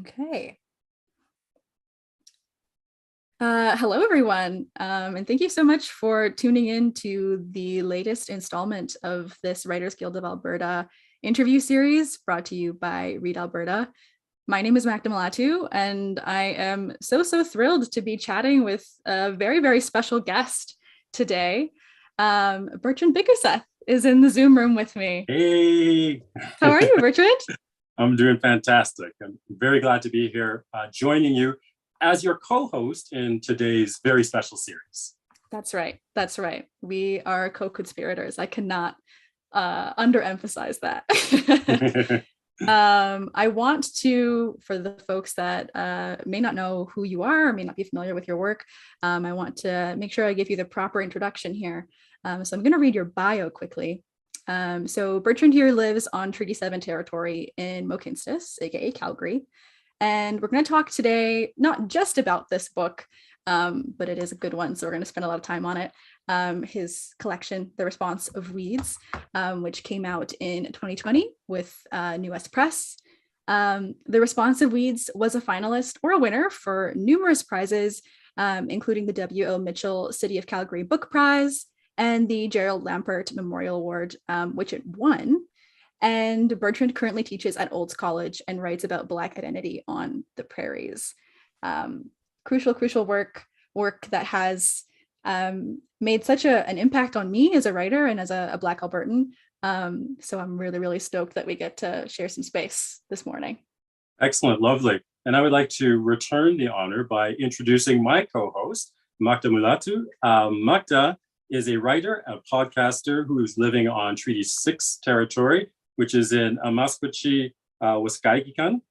Okay. Hello, everyone, and thank you so much for tuning in to the latest installment of this Writers Guild of Alberta interview series brought to you by Read Alberta. My name is Makda Mulatu, and I am so thrilled to be chatting with a very, very special guest today. Bertrand Bickersteth is in the Zoom room with me. Hey. How are you, Bertrand? I'm doing fantastic. I'm very glad to be here joining you as your co-host in today's very special series. That's right. That's right. We are co-conspirators. I cannot underemphasize that. I want to, for the folks that may not know who you are or may not be familiar with your work, I want to make sure I give you the proper introduction here. So I'm going to read your bio quickly. So Bertrand here lives on Treaty 7 territory in Mohkinstsis, aka Calgary. And we're going to talk today not just about this book, but it is a good one, so we're going to spend a lot of time on it. His collection, The Response of Weeds, which came out in 2020 with New West Press. The Response of Weeds was a finalist or a winner for numerous prizes, including the W.O. Mitchell City of Calgary Book Prize and the Gerald Lampert Memorial Award, which it won. And Bertrand currently teaches at Olds College and writes about Black identity on the Prairies. Crucial work that has made such an impact on me as a writer and as a Black Albertan. So I'm really stoked that we get to share some space this morning. Excellent, lovely. And I would like to return the honor by introducing my co-host, Makda Mulatu. Makda is a writer, a podcaster who is living on Treaty 6 territory, which is in Amaskwaci, Waskahikan,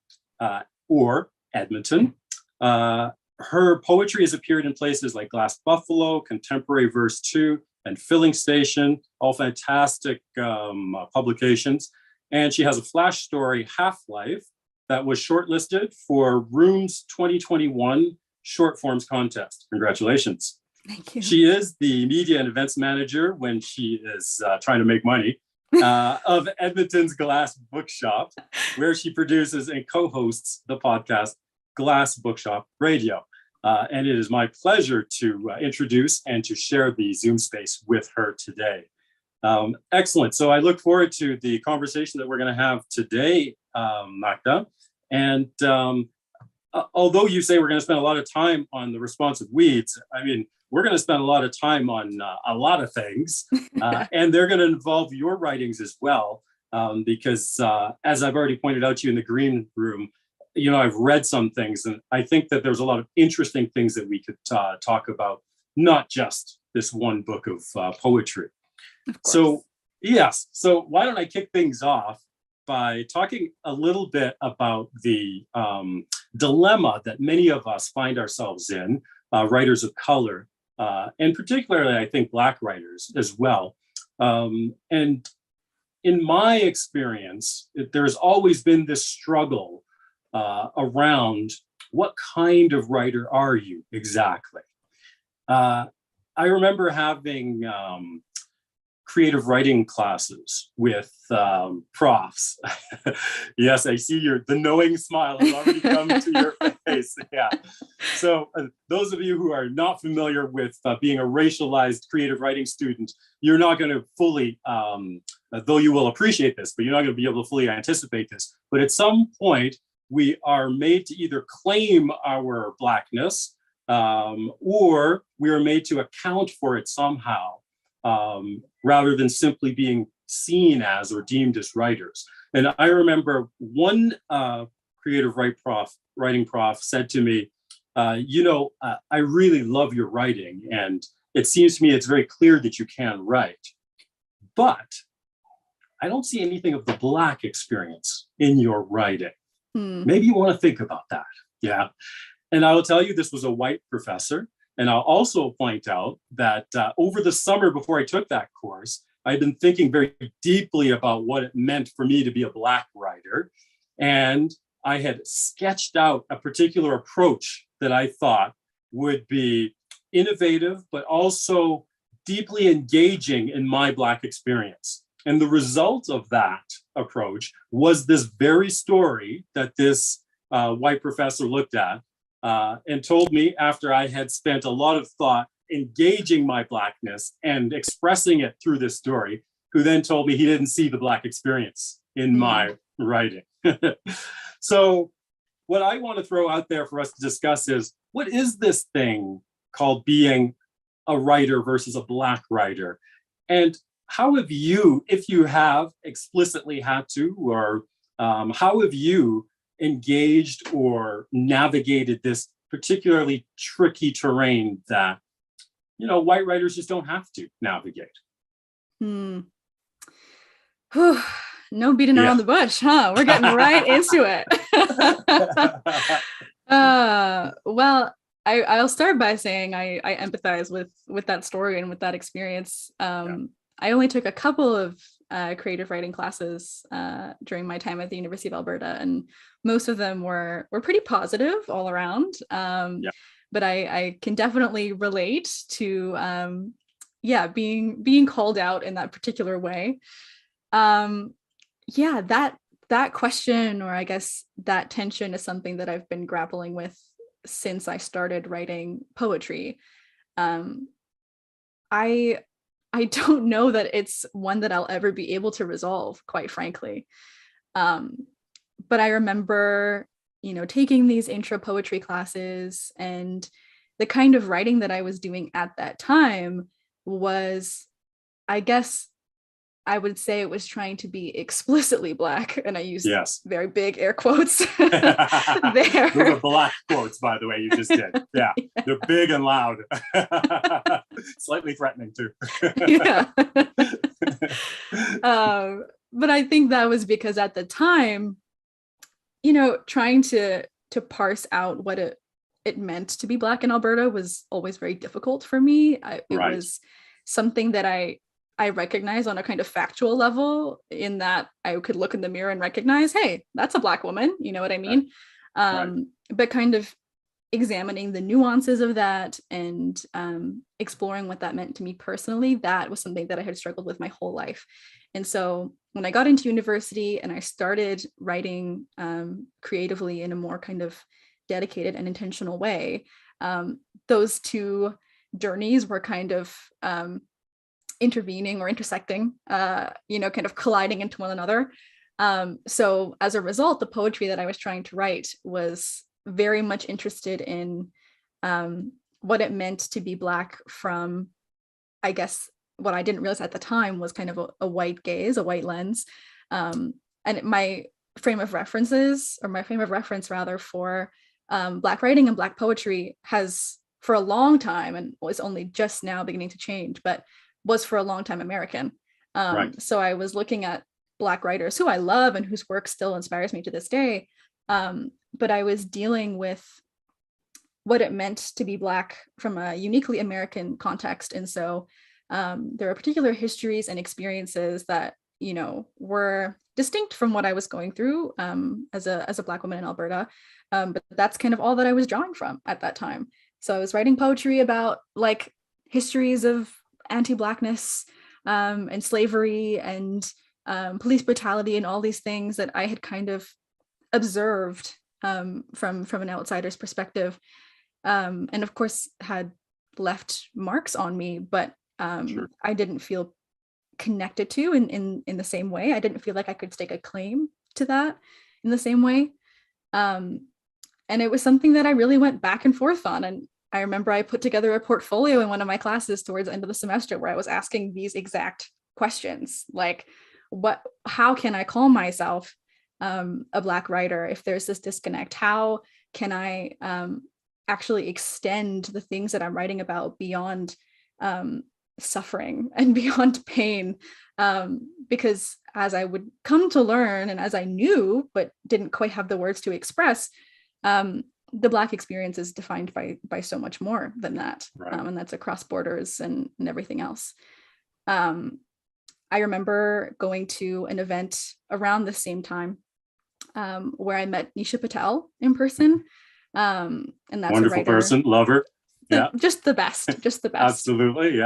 or Edmonton. Her poetry has appeared in places like Glass Buffalo, Contemporary Verse 2, and Filling Station, all fantastic publications. And she has a flash story, Half-Life, that was shortlisted for Room's 2021 Short Forms Contest. Congratulations. Thank you. She is the media and events manager when she is trying to make money of Edmonton's Glass Bookshop, where she produces and co-hosts the podcast Glass Bookshop Radio. And it is my pleasure to introduce and to share the Zoom space with her today. Excellent. So I look forward to the conversation that we're going to have today, Makda. And although you say we're going to spend a lot of time on The Response of Weeds, I mean, we're going to spend a lot of time on a lot of things, and they're going to involve your writings as well, because as I've already pointed out to you in the green room, you know, I've read some things, and I think that there's a lot of interesting things that we could talk about, not just this one book of poetry. Of course. So, yes. So why don't I kick things off by talking a little bit about the dilemma that many of us find ourselves in, writers of color, and particularly, I think, Black writers as well. And in my experience, there's always been this struggle around what kind of writer are you exactly? I remember having creative writing classes with profs. Yes, I see the knowing smile has already come to your face. Yeah. So those of you who are not familiar with being a racialized creative writing student, you're not going to fully, though you will appreciate this, but you're not going to be able to fully anticipate this. But at some point, we are made to either claim our Blackness or we are made to account for it somehow, rather than simply being seen as or deemed as writers. And I remember one creative writing prof said to me, I really love your writing, and it seems to me it's very clear that you can write, but I don't see anything of the Black experience in your writing. Maybe you want to think about that. Yeah. And I will tell you, this was a white professor. And I'll also point out that over the summer before I took that course, I'd been thinking very deeply about what it meant for me to be a Black writer. And I had sketched out a particular approach that I thought would be innovative, but also deeply engaging in my Black experience. And the result of that approach was this very story that this white professor looked at and told me, after I had spent a lot of thought engaging my Blackness and expressing it through this story, who then told me he didn't see the Black experience in my writing. So what I want to throw out there for us to discuss is, what is this thing called being a writer versus a Black writer? And how have you, if you have explicitly had to, or how have you engaged or navigated this particularly tricky terrain that, you know, white writers just don't have to navigate? No beating around the bush, huh? We're getting right into it. Well, I'll start by saying I empathize with that story and with that experience. I only took a couple of creative writing classes during my time at the University of Alberta, and most of them were pretty positive all around. But I can definitely relate to being called out in that particular way. That question, or I guess that tension, is something that I've been grappling with since I started writing poetry. I don't know that it's one that I'll ever be able to resolve, quite frankly. But I remember, taking these intro poetry classes, and the kind of writing that I was doing at that time was, I guess I would say, it was trying to be explicitly Black, and I used very big air quotes there. Those are Black quotes, by the way, you just did. Yeah, they're big and loud. Slightly threatening too. But I think that was because at the time, trying to parse out what it meant to be Black in Alberta was always very difficult for me. It was something that I recognize on a kind of factual level, in that I could look in the mirror and recognize, hey, that's a Black woman, you know what I mean? But kind of examining the nuances of that and exploring what that meant to me personally, that was something that I had struggled with my whole life. And so when I got into university and I started writing creatively in a more kind of dedicated and intentional way, those two journeys were kind of intervening or intersecting, kind of colliding into one another. So as a result, the poetry that I was trying to write was very much interested in what it meant to be Black from, I guess, what I didn't realize at the time was kind of a white gaze, a white lens. And my frame of reference rather for Black writing and Black poetry has, for a long time, and was only just now beginning to change, but was for a long time American. So I was looking at Black writers who I love and whose work still inspires me to this day. But I was dealing with what it meant to be Black from a uniquely American context. And so there are particular histories and experiences that, were distinct from what I was going through as a Black woman in Alberta. But that's kind of all that I was drawing from at that time. So I was writing poetry about like histories of anti-Blackness and slavery and police brutality and all these things that I had kind of observed from an outsider's perspective, and of course had left marks on me, but I didn't feel connected to in the same way. I didn't feel like I could stake a claim to that in the same way. And it was something that I really went back and forth on. And I remember I put together a portfolio in one of my classes towards the end of the semester where I was asking these exact questions, like, how can I call myself a Black writer if there's this disconnect? How can I actually extend the things that I'm writing about beyond suffering and beyond pain? Because as I would come to learn, and as I knew but didn't quite have the words to express, the Black experience is defined by so much more than that, and that's across borders and everything else. I remember going to an event around the same time where I met Nisha Patel in person, and that's wonderful a writer, person, love her. Just the best. Absolutely,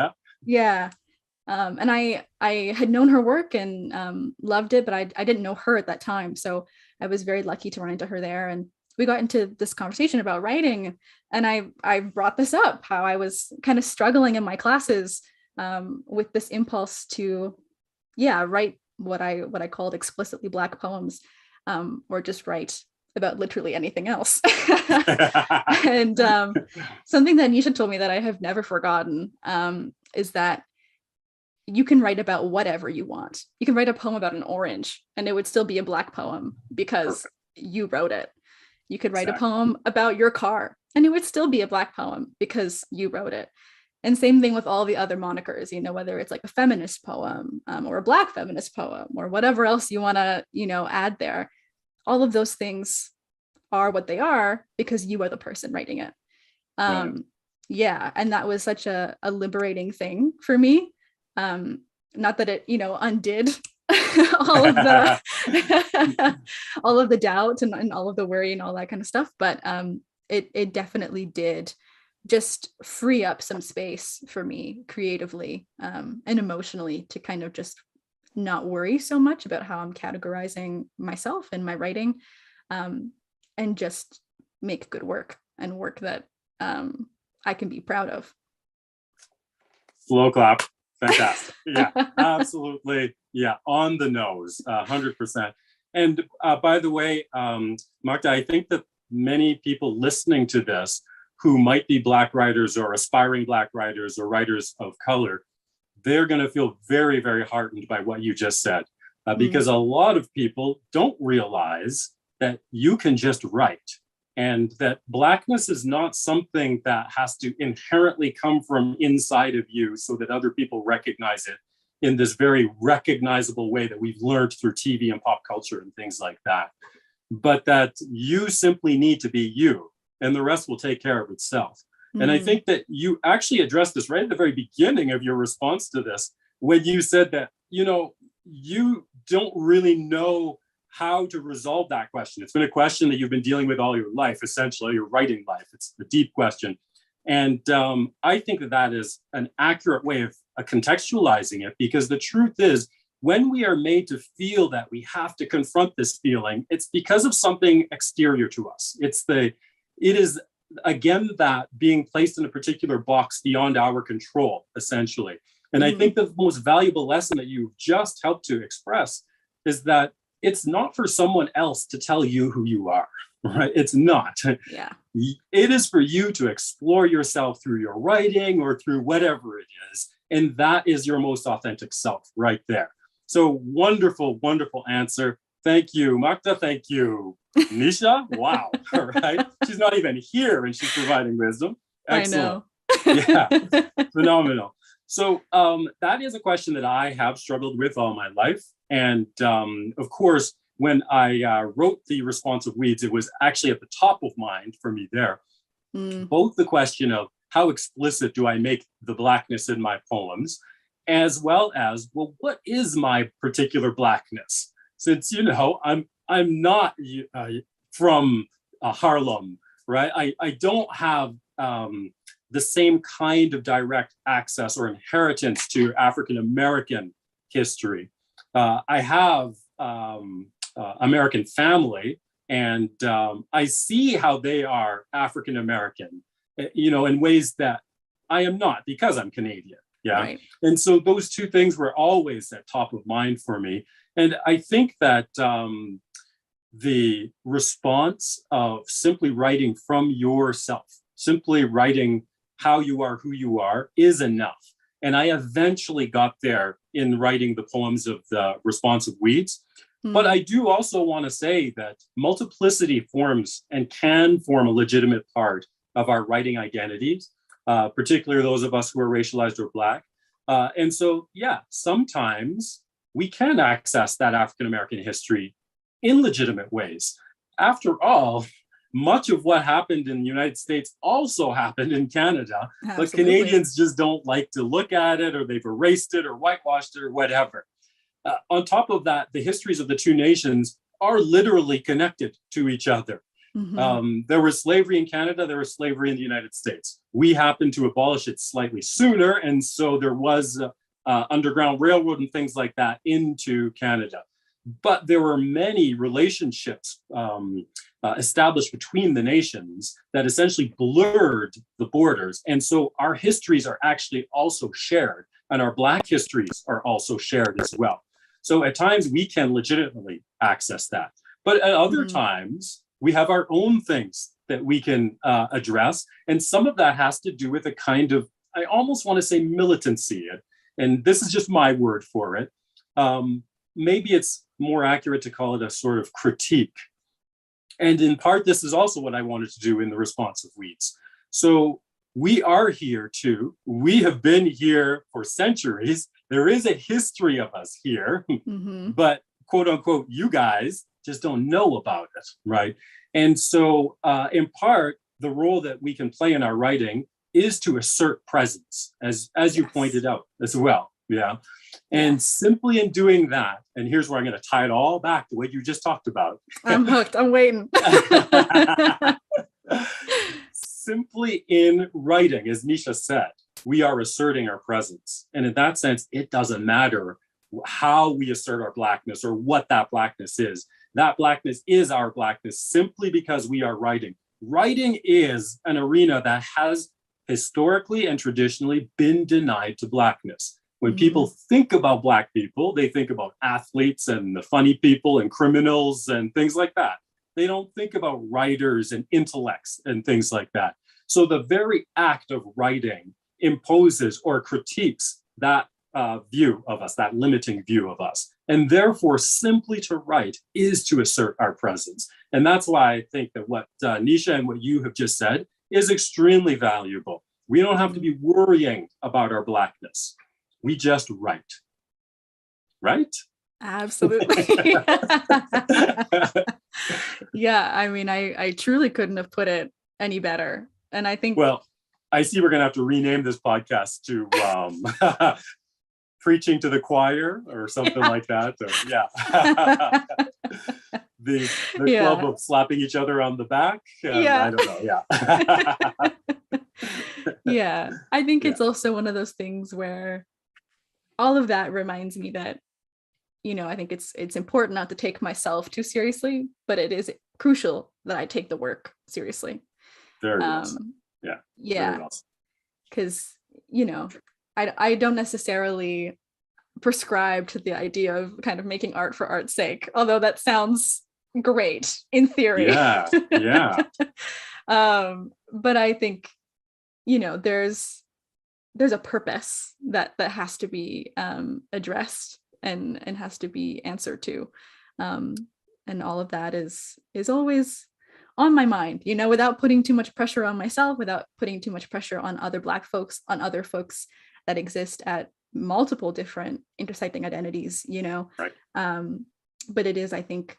yeah. And I had known her work and loved it, but I didn't know her at that time, so I was very lucky to run into her there. And we got into this conversation about writing, and I brought this up, how I was kind of struggling in my classes with this impulse to, write what I called explicitly Black poems, or just write about literally anything else. And something that Nisha told me that I have never forgotten is that you can write about whatever you want. You can write a poem about an orange and it would still be a Black poem because you wrote it. You could write a poem about your car and it would still be a Black poem because you wrote it. And same thing with all the other monikers, whether it's like a feminist poem or a Black feminist poem or whatever else you want to, add there. All of those things are what they are because you are the person writing it. Right. Yeah. And that was such a liberating thing for me. Not that it, undid all of the all of the doubt and all of the worry and all that kind of stuff, but it definitely did just free up some space for me creatively and emotionally to kind of just not worry so much about how I'm categorizing myself and my writing, and just make good work and work that I can be proud of. Slow clap. Fantastic. Yeah, absolutely. Yeah, on the nose, 100%. And by the way, Makda, I think that many people listening to this who might be Black writers or aspiring Black writers or writers of color, they're going to feel very, very heartened by what you just said, because a lot of people don't realize that you can just write, and that Blackness is not something that has to inherently come from inside of you so that other people recognize it in this very recognizable way that we've learned through TV and pop culture and things like that. But that you simply need to be you, and the rest will take care of itself. And I think that you actually addressed this right at the very beginning of your response to this, when you said that, you don't really know how to resolve that question. It's been a question that you've been dealing with all your life, essentially, your writing life. It's a deep question. And I think that that is an accurate way of contextualizing it, because the truth is, when we are made to feel that we have to confront this feeling, it's because of something exterior to us. It is, again, that being placed in a particular box beyond our control, essentially. And I think the most valuable lesson that you've just helped to express is that it's not for someone else to tell you who you are, right? It's not. Yeah. It is for you to explore yourself through your writing or through whatever it is. And that is your most authentic self right there. So wonderful, wonderful answer. Thank you, Makda. Thank you, Nisha. Wow. All right. She's not even here and she's providing wisdom. Excellent. I know. Yeah. Phenomenal. So that is a question that I have struggled with all my life. And of course, when I wrote The Responsive Weeds, it was actually at the top of mind for me there. Both the question of how explicit do I make the Blackness in my poems, as well as, well, what is my particular Blackness? Since, I'm not from Harlem, right? I don't have the same kind of direct access or inheritance to African-American history. I have American family, and I see how they are African-American, in ways that I am not, because I'm Canadian. Yeah. Right. And so those two things were always at top of mind for me. And I think that the response of simply writing from yourself, simply writing how you are, who you are, is enough. And I eventually got there in writing the poems of The Responsive Weeds. But I do also want to say that multiplicity forms and can form a legitimate part of our writing identities, particularly those of us who are racialized or Black. And so, yeah, sometimes we can access that African-American history in legitimate ways. After all, much of what happened in the United States also happened in Canada, but Canadians just don't like to look at it, or they've erased it or whitewashed it or whatever. On top of that, the histories of the two nations are literally connected to each other. There was slavery in Canada, there was slavery in the United States. We happened to abolish it slightly sooner, and so there was Underground Railroad and things like that into Canada. but there were many relationships established between the nations that essentially blurred the borders. And so our histories are actually also shared, and our Black histories are also shared as well. So at times we can legitimately access that. But at other times, we have our own things that we can address. And some of that has to do with a kind of, I almost want to say militancy. And this is just my word for it. Maybe it's more accurate to call it a sort of critique. And in part, this is also what I wanted to do in the response of Weeds. So we are here too. We have been here for centuries. There is a history of us here, but quote unquote, you guys just don't know about it, right? And so in part, the role that we can play in our writing is to assert presence, as you pointed out as well. Yeah. And simply in doing that, and here's where I'm going to tie it all back to what you just talked about. I'm hooked. I'm waiting. Simply in writing, as Nisha said, we are asserting our presence. And in that sense, it doesn't matter how we assert our Blackness or what that Blackness is. That Blackness is our Blackness simply because we are writing. Writing is an arena that has historically and traditionally been denied to Blackness. When people think about Black people, they think about athletes and the funny people and criminals and things like that. They don't think about writers and intellects and things like that. So the very act of writing imposes or critiques that view of us, that limiting view of us. And therefore, simply to write is to assert our presence. And that's why I think that what Nisha and what you have just said is extremely valuable. We don't have to be worrying about our Blackness. We just write, right? Absolutely. Yeah, I mean, I truly couldn't have put it any better. And I think, well, I see we're going to have to rename this podcast to Preaching to the Choir or something like that. Or, the club of slapping each other on the back. I don't know. Yeah, I think it's also one of those things where all of that reminds me that, I think it's important not to take myself too seriously, but it is crucial that I take the work seriously. Very well. Yeah. Because, I don't necessarily prescribe to the idea of kind of making art for art's sake, although that sounds great in theory. Yeah. But I think, there's a purpose that has to be addressed and has to be answered to. And all of that is always on my mind, without putting too much pressure on myself, without putting too much pressure on other Black folks, on other folks that exist at multiple different intersecting identities, Right. But it is, I think,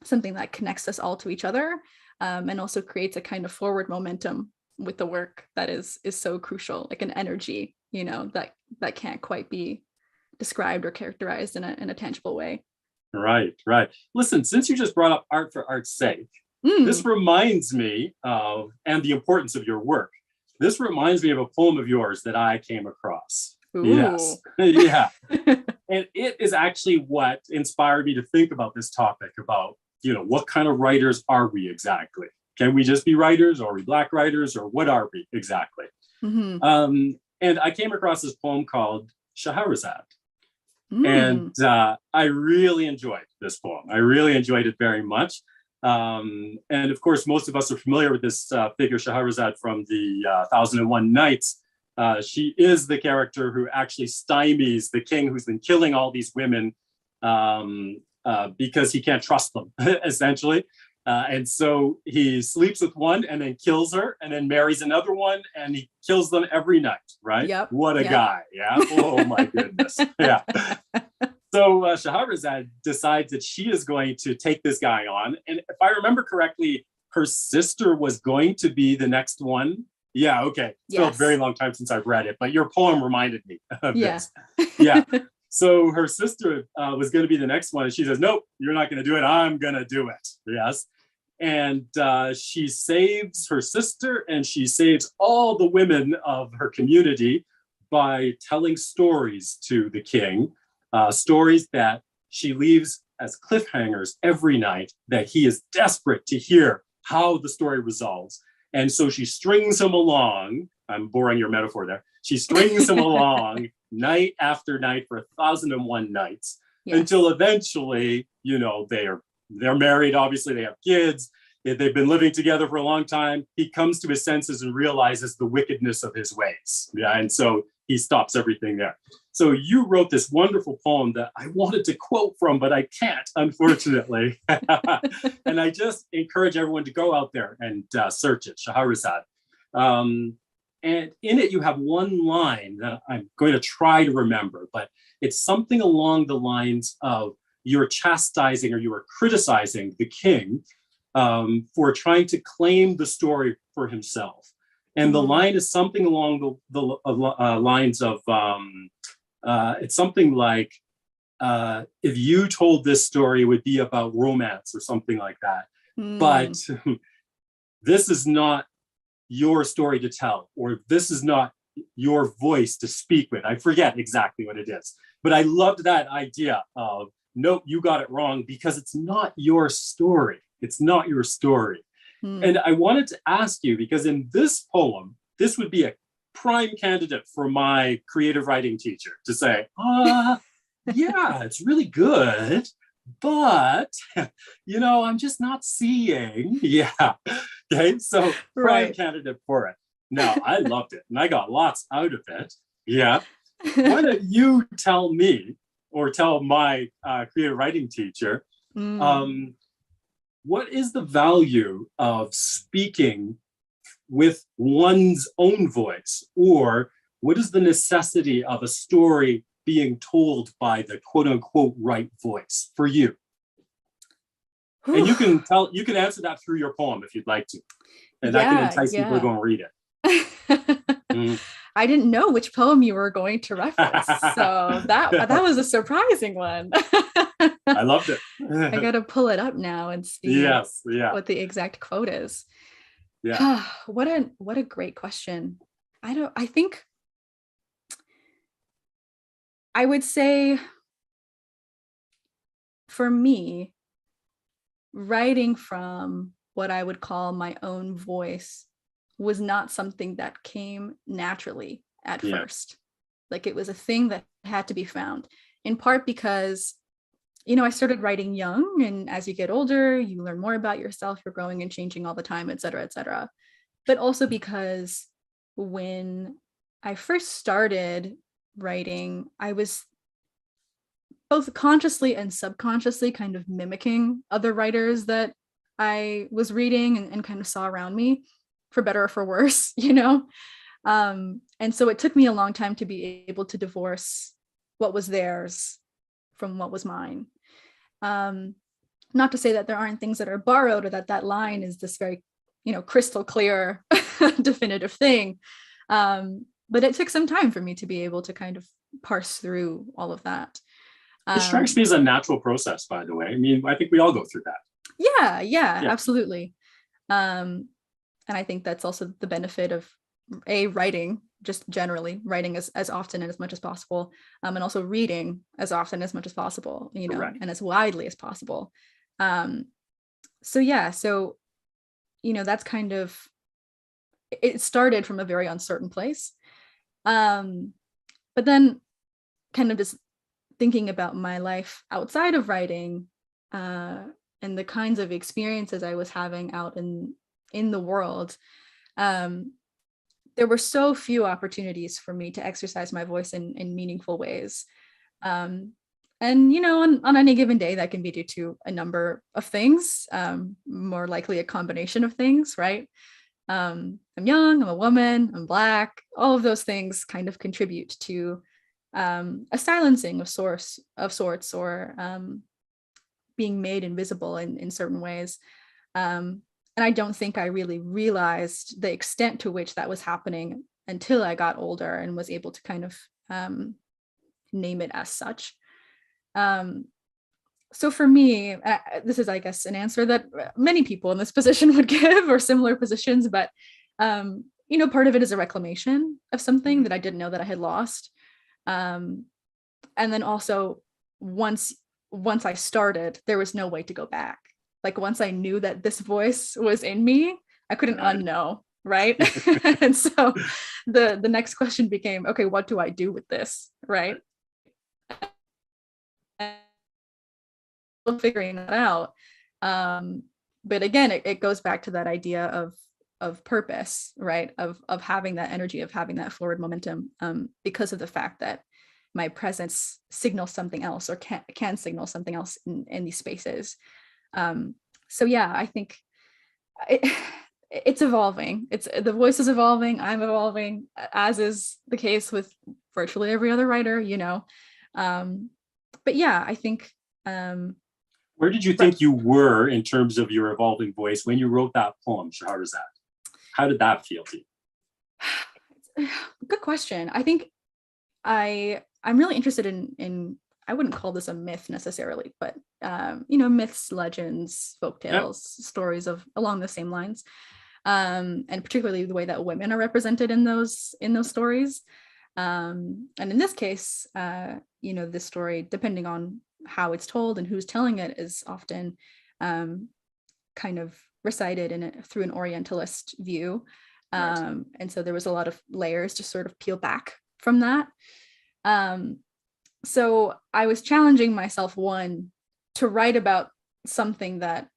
something that connects us all to each other, and also creates a kind of forward momentum with the work that is so crucial, like an energy, that can't quite be described or characterized in a tangible way. Right. Listen, since you just brought up art for art's sake, this reminds me of, and the importance of your work. This reminds me of a poem of yours that I came across. Ooh. Yes. Yeah. And it is actually what inspired me to think about this topic about, what kind of writers are we exactly? Can we just be writers? Or are we Black writers? Or what are we exactly? And I came across this poem called Shaharazad. And I really enjoyed this poem. I really enjoyed it very much. And of course, most of us are familiar with this figure, Shaharazad, from the 1001 Nights. She is the character who actually stymies the king who's been killing all these women because he can't trust them, essentially. And so he sleeps with one and then kills her and then marries another one and he kills them every night, right? Yep. What a guy, yeah? Oh my goodness, yeah. So Shaharazad decides that she is going to take this guy on. And if I remember correctly, her sister was going to be the next one. Yeah, okay. It's been a very long time since I've read it, but your poem reminded me of this. Yeah. So her sister was going to be the next one. And she says, nope, you're not going to do it. I'm going to do it. Yes. And she saves her sister and she saves all the women of her community by telling stories to the king, stories that she leaves as cliffhangers every night that he is desperate to hear how the story resolves. And so she strings him along. I'm boring your metaphor there. She strings him along night after night for 1,001 nights, yes, until eventually, they're married. Obviously, they have kids. They've been living together for a long time. He comes to his senses and realizes the wickedness of his ways. Yeah, and so he stops everything there. So you wrote this wonderful poem that I wanted to quote from, but I can't, unfortunately. And I just encourage everyone to go out there and search it, Shaharazad. And in it, you have one line that I'm going to try to remember, but it's something along the lines of you're chastising or you are criticizing the king for trying to claim the story for himself. And the line is something along the lines of, it's something like, if you told this story, it would be about romance or something like that. But this is not your story to tell, or this is not your voice to speak with. I forget exactly what it is, but I loved that idea of, nope, you got it wrong because it's not your story. It's not your story. And I wanted to ask you, because in this poem, this would be a prime candidate for my creative writing teacher to say, yeah, it's really good, but, I'm just not seeing. Yeah. Okay. So prime candidate for it. No, I loved it. And I got lots out of it. Yeah. Why don't you tell me, or tell my creative writing teacher, what is the value of speaking with one's own voice? Or what is the necessity of a story being told by the quote unquote right voice for you? And you can answer that through your poem if you'd like to. And I can entice people to go and read it. I didn't know which poem you were going to reference. So that was a surprising one. I loved it. I got to pull it up now and see what the exact quote is. Yeah. What a great question. I think I would say for me, writing from what I would call my own voice was not something that came naturally at first. Like, it was a thing that had to be found, in part because, I started writing young, and as you get older, you learn more about yourself, you're growing and changing all the time, et cetera, et cetera. But also because when I first started writing, I was both consciously and subconsciously kind of mimicking other writers that I was reading and kind of saw around me, for better or for worse, and so it took me a long time to be able to divorce what was theirs from what was mine. Not to say that there aren't things that are borrowed, or that line is this very, crystal clear, definitive thing. But it took some time for me to be able to kind of parse through all of that. It strikes me as a natural process, by the way. I mean, I think we all go through that. Yeah, absolutely. And I think that's also the benefit of writing, just generally writing as often and as much as possible, and also reading as often as much as possible, and as widely as possible. So that's kind of, it started from a very uncertain place. But then kind of just thinking about my life outside of writing, and the kinds of experiences I was having out in the world, there were so few opportunities for me to exercise my voice in meaningful ways. And, on any given day, that can be due to a number of things, more likely a combination of things, right? I'm young, I'm a woman, I'm Black, all of those things kind of contribute to a silencing of sorts, or being made invisible in certain ways. And I don't think I really realized the extent to which that was happening until I got older and was able to kind of name it as such. So for me, this is, I guess, an answer that many people in this position would give, or similar positions, but, part of it is a reclamation of something that I didn't know that I had lost. And then also, once once I started, there was no way to go back. Like once I knew that this voice was in me, I couldn't unknow, right? And so the next question became, okay, what do I do with this, right? And figuring that out. But again, it goes back to that idea of purpose, right? Of having that energy, of having that forward momentum, because of the fact that my presence signals something else, or can signal something else in these spaces. So yeah, I think it's evolving. The voice is evolving. I'm evolving, as is the case with virtually every other writer, you know. But yeah, I think. Where did you think you were in terms of your evolving voice when you wrote that poem, Shaharazad? How did that feel to you? Good question. I think I'm really interested in I wouldn't call this a myth necessarily, but you know, myths, legends, folktales, stories of along the same lines, and particularly the way that women are represented in those stories. And in this case, you know, this story, depending on how it's told and who's telling it, is often kind of recited through an Orientalist view. Right. And so there was a lot of layers to sort of peel back from that. So I was challenging myself, one, to write about something that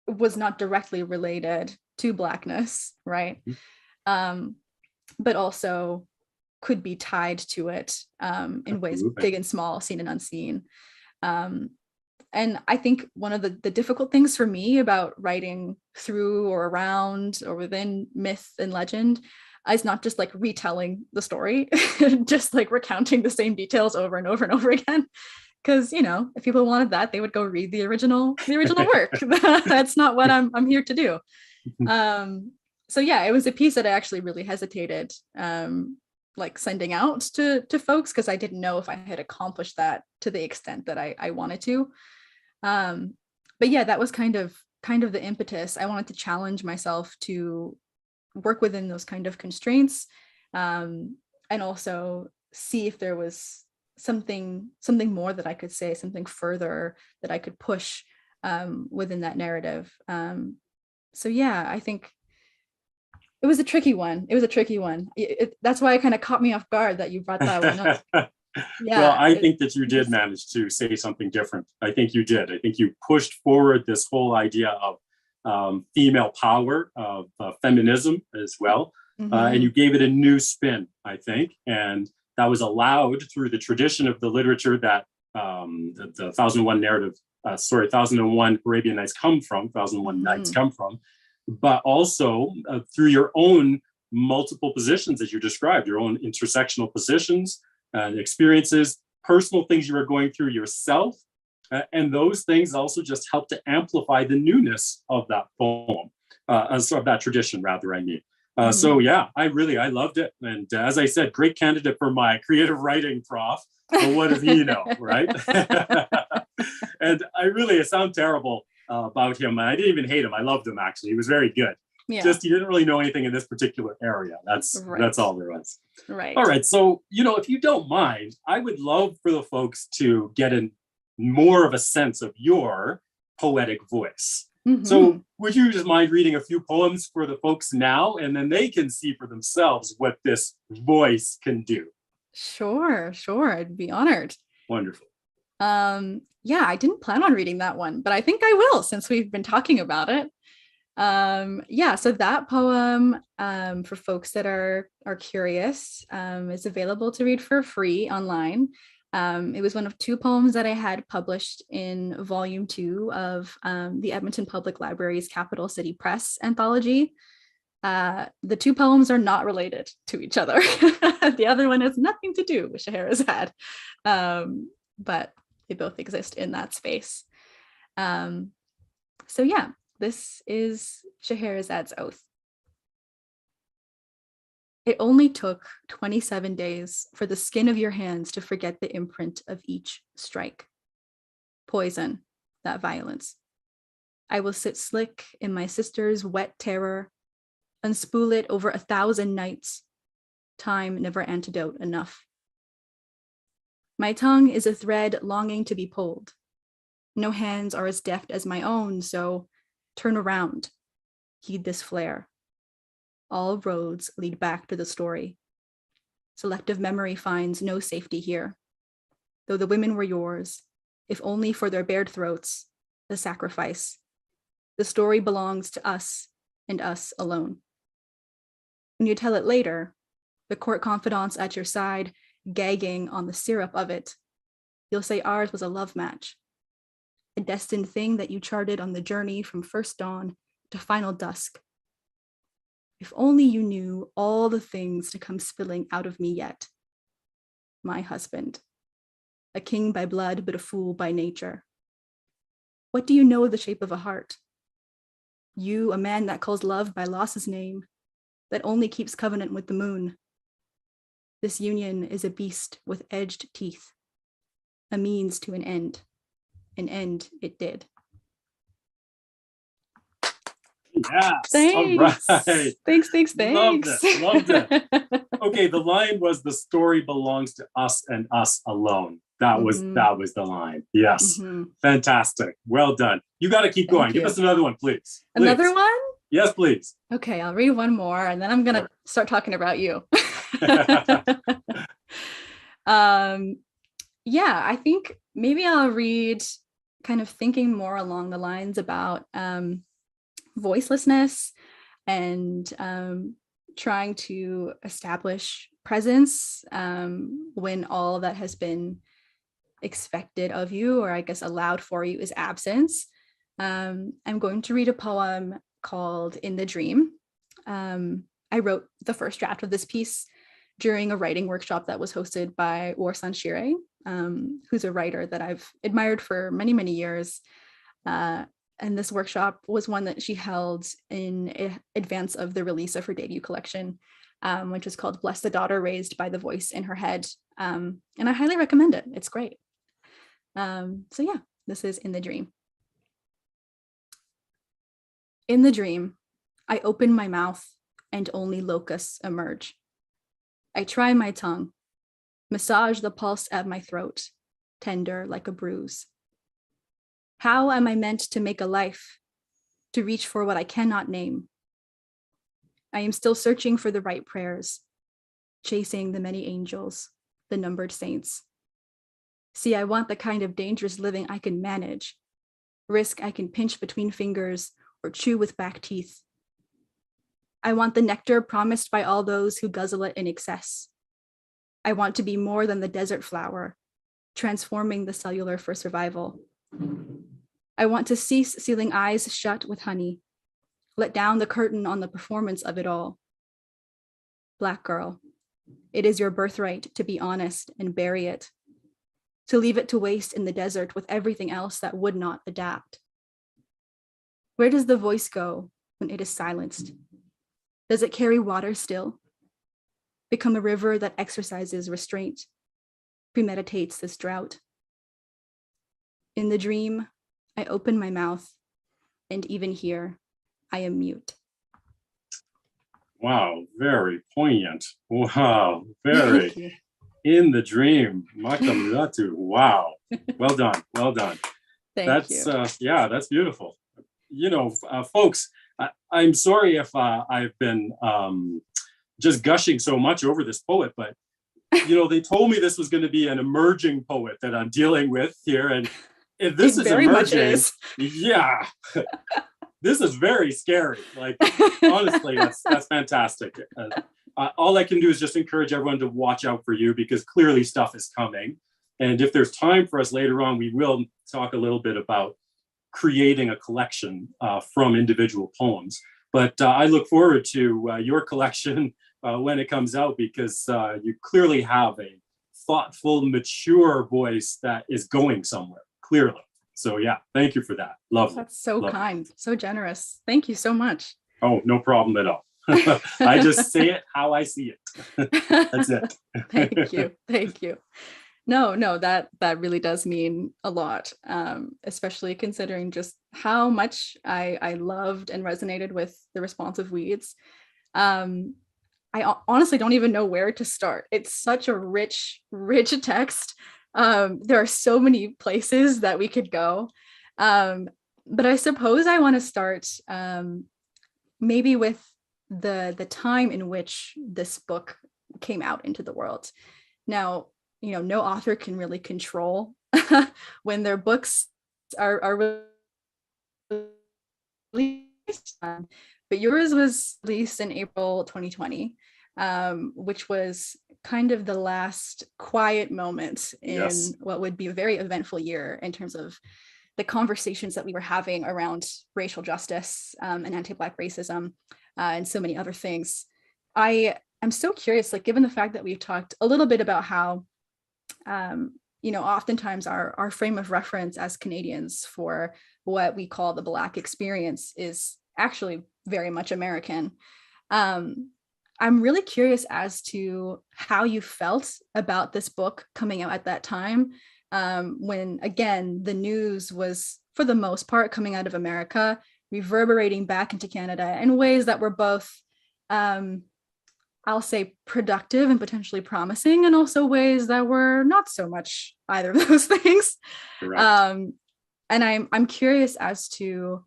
was not directly related to Blackness, right? But also could be tied to it in ways big and small, seen and unseen. And I think one of the difficult things for me about writing through or around or within myth and legend is not just like retelling the story, just like recounting the same details over and over and over again. Because, you know, if people wanted that, they would go read the original work. That's not what I'm here to do. So yeah, it was a piece that I actually really hesitated like sending out to folks, because I didn't know if I had accomplished that to the extent that I wanted to. But yeah, that was kind of the impetus. I wanted to challenge myself to work within those kind of constraints, and also see if there was something more that I could say, something further that I could push within that narrative. So yeah, I think it was a tricky one. That's why it kind of caught me off guard that you brought that one up. Yeah. Well, I think that you did manage to say something different. I think you did. I think you pushed forward this whole idea of female power, of feminism as well. And you gave it a new spin, I think. And that was allowed through the tradition of the literature that the 1001 narrative, 1001 Arabian Nights come from, 1001 Nights come from, but also through your own multiple positions, as you described, your own intersectional positions and of personal things you were going through yourself. And those things also just help to amplify the newness of that poem, of that tradition, rather, I mean. So yeah, I loved it. And as I said, great candidate for my creative writing prof. But what does he know, right? And I sound terrible about him. I didn't even hate him. I loved him, actually. He was very good. Yeah. Just he didn't really know anything in this particular area. That's all there was. Right. All right. So, if you don't mind, I would love for the folks to get more of a sense of your poetic voice. So would you just mind reading a few poems for the folks now, and then they can see for themselves what this voice can do? Sure. I'd be honored. Wonderful. Yeah, I didn't plan on reading that one, but I think I will, since we've been talking about it. Yeah, so that poem, for folks that are curious, is available to read for free online. It was one of two poems that I had published in volume 2 of the Edmonton Public Library's Capital City Press anthology. The two poems are not related to each other. The other one has nothing to do with Shahirazad, but they both exist in that space. So yeah, this is Shahirazad's Oath. It only took 27 days for the skin of your hands to forget the imprint of each strike. Poison, that violence. I will sit slick in my sister's wet terror, unspool it over 1,000 nights. Time never antidote enough. My tongue is a thread longing to be pulled. No hands are as deft as my own, so turn around, heed this flare. All roads lead back to the story. Selective memory finds no safety here. Though the women were yours, if only for their bared throats, the sacrifice. The story belongs to us and us alone. When you tell it later, the court confidants at your side, gagging on the syrup of it, you'll say ours was a love match, a destined thing that you charted on the journey from first dawn to final dusk. If only you knew all the things to come spilling out of me yet. My husband, a king by blood, but a fool by nature. What do you know of the shape of a heart? You, a man that calls love by loss's name, that only keeps covenant with the moon. This union is a beast with edged teeth, a means to an end it did. Yes. Thanks. All right. Thanks. Loved it. Okay, the line was the story belongs to us and us alone. That was the line. Yes. Fantastic. Well done. You got to keep going. Give us another one, please. Another one? Yes, please. Okay, I'll read one more and then I'm going to start talking about you. Yeah, I think maybe I'll read kind of thinking more along the lines about voicelessness and trying to establish presence when all that has been expected of you, or I guess allowed for you, is absence. I'm going to read a poem called In the Dream. I wrote the first draft of this piece during a writing workshop that was hosted by Warsan Shire, who's a writer that I've admired for many, many years. And this workshop was one that she held in advance of the release of her debut collection, which is called Bless the Daughter Raised by the Voice in Her Head. And I highly recommend it. It's great. So yeah, this is In the Dream. In the dream, I open my mouth and only locusts emerge. I try my tongue, massage the pulse at my throat, tender like a bruise. How am I meant to make a life, to reach for what I cannot name? I am still searching for the right prayers, chasing the many angels, the numbered saints. See, I want the kind of dangerous living I can manage, risk I can pinch between fingers or chew with back teeth. I want the nectar promised by all those who guzzle it in excess. I want to be more than the desert flower, transforming the cellular for survival. I want to cease sealing eyes shut with honey, let down the curtain on the performance of it all. Black girl, it is your birthright to be honest and bury it, to leave it to waste in the desert with everything else that would not adapt. Where does the voice go when it is silenced? Does it carry water still? Become a river that exercises restraint, premeditates this drought? In the dream, I open my mouth, and even here, I am mute. Wow, very poignant. Wow, very. In the Dream, Makda Mulatu. Wow, well done, well done. Thank you. Yeah, that's beautiful. You know, folks, I'm sorry if I've been just gushing so much over this poet, but you know, they told me this was going to be an emerging poet that I'm dealing with here, and if this is very emerging, much is. Yeah, this is very scary. Like, honestly, that's fantastic. All I can do is just encourage everyone to watch out for you, because clearly stuff is coming. And if there's time for us later on, we will talk a little bit about creating a collection from individual poems. But I look forward to your collection when it comes out, because you clearly have a thoughtful, mature voice that is going somewhere, clearly. So yeah, thank you for that. Lovely. That's so Lovely. kind, so generous. Thank you so much. Oh, no problem at all. I just say it how I see it. That's it. Thank you. No, that really does mean a lot, especially considering just how much I loved and resonated with The Responsive Weeds. I honestly don't even know where to start. It's such a rich text, There are so many places that we could go. But I suppose I want to start maybe with the time in which this book came out into the world. Now, no author can really control when their books are released. But yours was released in April 2020, which was kind of the last quiet moment in what would be a very eventful year in terms of the conversations that we were having around racial justice and anti-Black racism and so many other things. I'm so curious, like, given the fact that we've talked a little bit about how, oftentimes our frame of reference as Canadians for what we call the Black experience is actually very much American. I'm really curious as to how you felt about this book coming out at that time, when, again, the news was, for the most part, coming out of America, reverberating back into Canada in ways that were both, I'll say, productive and potentially promising, and also ways that were not so much either of those things. And I'm curious as to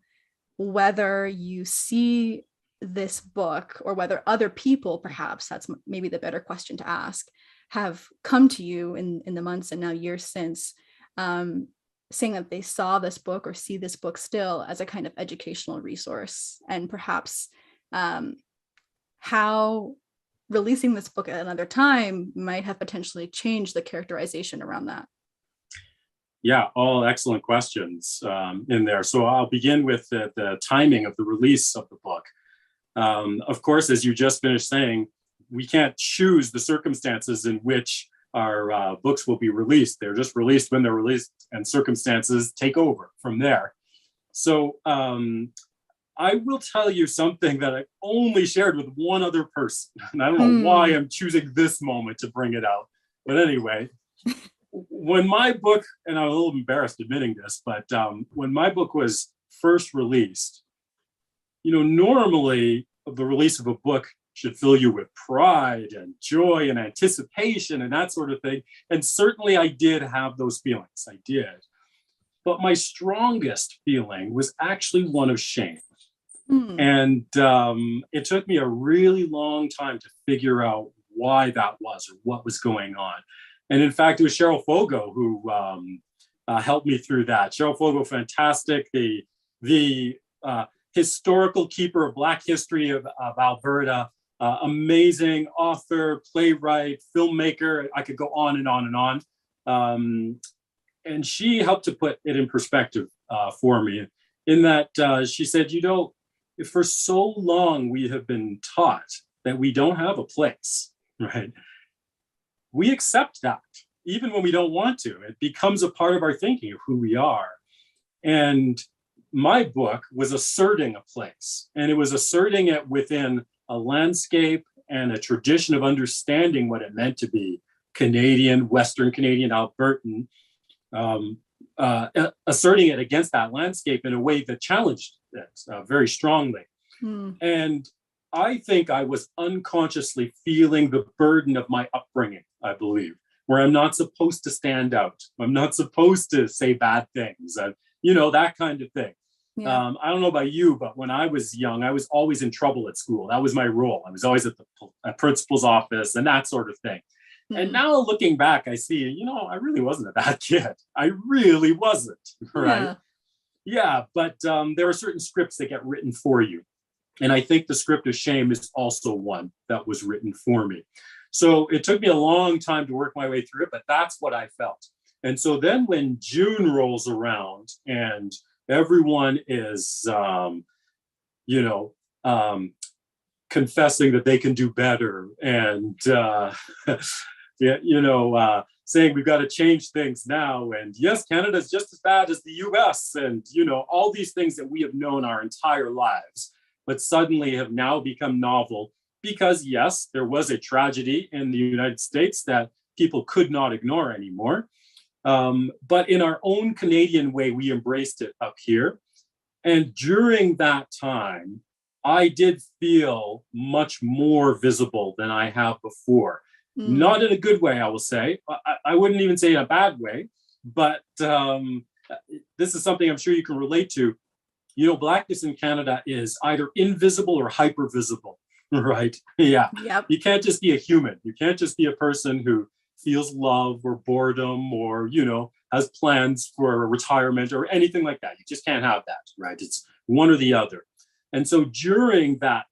whether you see this book, or whether other people, perhaps that's maybe the better question to ask, have come to you in the months and now years since, saying that they saw this book or see this book still as a kind of educational resource, and perhaps how releasing this book at another time might have potentially changed the characterization around that. Yeah, all excellent questions in there. So I'll begin with the timing of the release of the book. Of course, as you just finished saying, we can't choose the circumstances in which our books will be released. They're just released when they're released, and circumstances take over from there. So I will tell you something that I only shared with one other person. And I don't know why I'm choosing this moment to bring it out. But anyway, when my book, and I'm a little embarrassed admitting this, but when my book was first released, normally the release of a book should fill you with pride and joy and anticipation and that sort of thing. And certainly I did have those feelings. I did. But my strongest feeling was actually one of shame. And it took me a really long time to figure out why that was, or what was going on. And in fact, it was Cheryl Fogo who helped me through that. Cheryl Fogo, fantastic. The historical keeper of Black history of Alberta, amazing author, playwright, filmmaker. I could go on and on and on. And she helped to put it in perspective for me, in that she said, if for so long we have been taught that we don't have a place, right? We accept that, even when we don't want to. It becomes a part of our thinking of who we are. And my book was asserting a place, and it was asserting it within a landscape and a tradition of understanding what it meant to be Canadian, Western Canadian, Albertan, asserting it against that landscape in a way that challenged it very strongly. And I think I was unconsciously feeling the burden of my upbringing, I believe, where I'm not supposed to stand out. I'm not supposed to say bad things, that kind of thing. Yeah. I don't know about you, but when I was young, I was always in trouble at school. That was my role. I was always at the principal's office and that sort of thing. And now looking back, I see, I really wasn't a bad kid. I really wasn't, right? Yeah, but there are certain scripts that get written for you. And I think the script of shame is also one that was written for me. So it took me a long time to work my way through it, but that's what I felt. And so then when June rolls around and everyone is, confessing that they can do better and, saying we've got to change things now. And yes, Canada's just as bad as the US. And, all these things that we have known our entire lives, but suddenly have now become novel because, yes, there was a tragedy in the United States that people could not ignore anymore. But in our own Canadian way, we embraced it up here. And during that time, I did feel much more visible than I have before. Not in a good way, I will say. I wouldn't even say in a bad way, but this is something I'm sure you can relate to. You know, blackness in Canada is either invisible or hyper visible, right? Yeah. Yep. You can't just be a human. You can't just be a person who feels love or boredom or, you know, has plans for retirement or anything like that. You just can't have that, right? It's one or the other. And so during that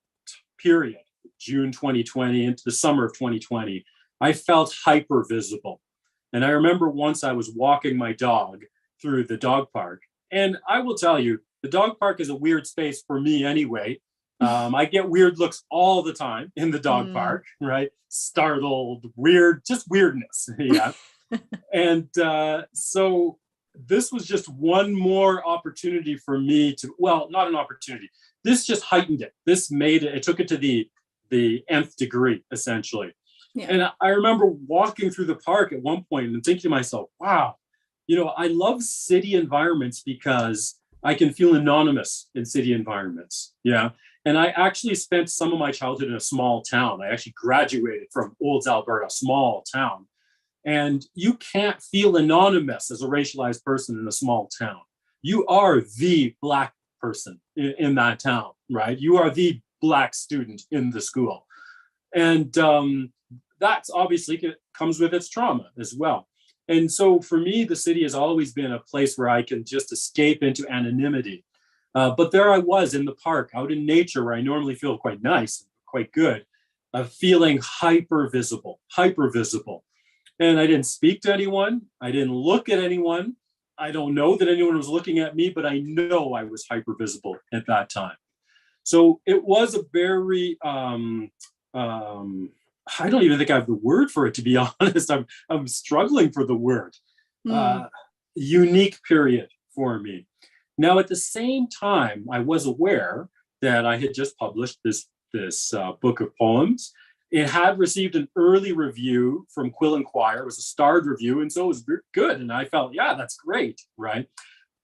period, June 2020 into the summer of 2020, I felt hyper visible. And I remember once I was walking my dog through the dog park. And I will tell you, the dog park is a weird space for me anyway. I get weird looks all the time in the dog park, right? Startled, weird, just weirdness. Yeah. And so this was just one more opportunity for me to, well, not an opportunity. This just heightened it. This made it, it took it to the nth degree, essentially. Yeah. And I remember walking through the park at one point and thinking to myself, wow, you know, I love city environments because I can feel anonymous in city environments. Yeah. And I actually spent some of my childhood in a small town. I actually graduated from Olds, Alberta, small town. And you can't feel anonymous as a racialized person in a small town. You are the Black person in that town, right? You are the Black student in the school. And that's obviously comes with its trauma as well. And so for me, the city has always been a place where I can just escape into anonymity. But there I was in the park, out in nature, where I normally feel quite nice, quite good, feeling hyper visible. And I didn't speak to anyone. I didn't look at anyone. I don't know that anyone was looking at me, but I know I was hyper visible at that time. So it was a very, I don't even think I have the word for it, to be honest. I'm struggling for the word. Unique period for me. Now, at the same time, I was aware that I had just published this book of poems. It had received an early review from Quill and Choir. It was a starred review, and so it was good. And I felt, yeah, that's great, right?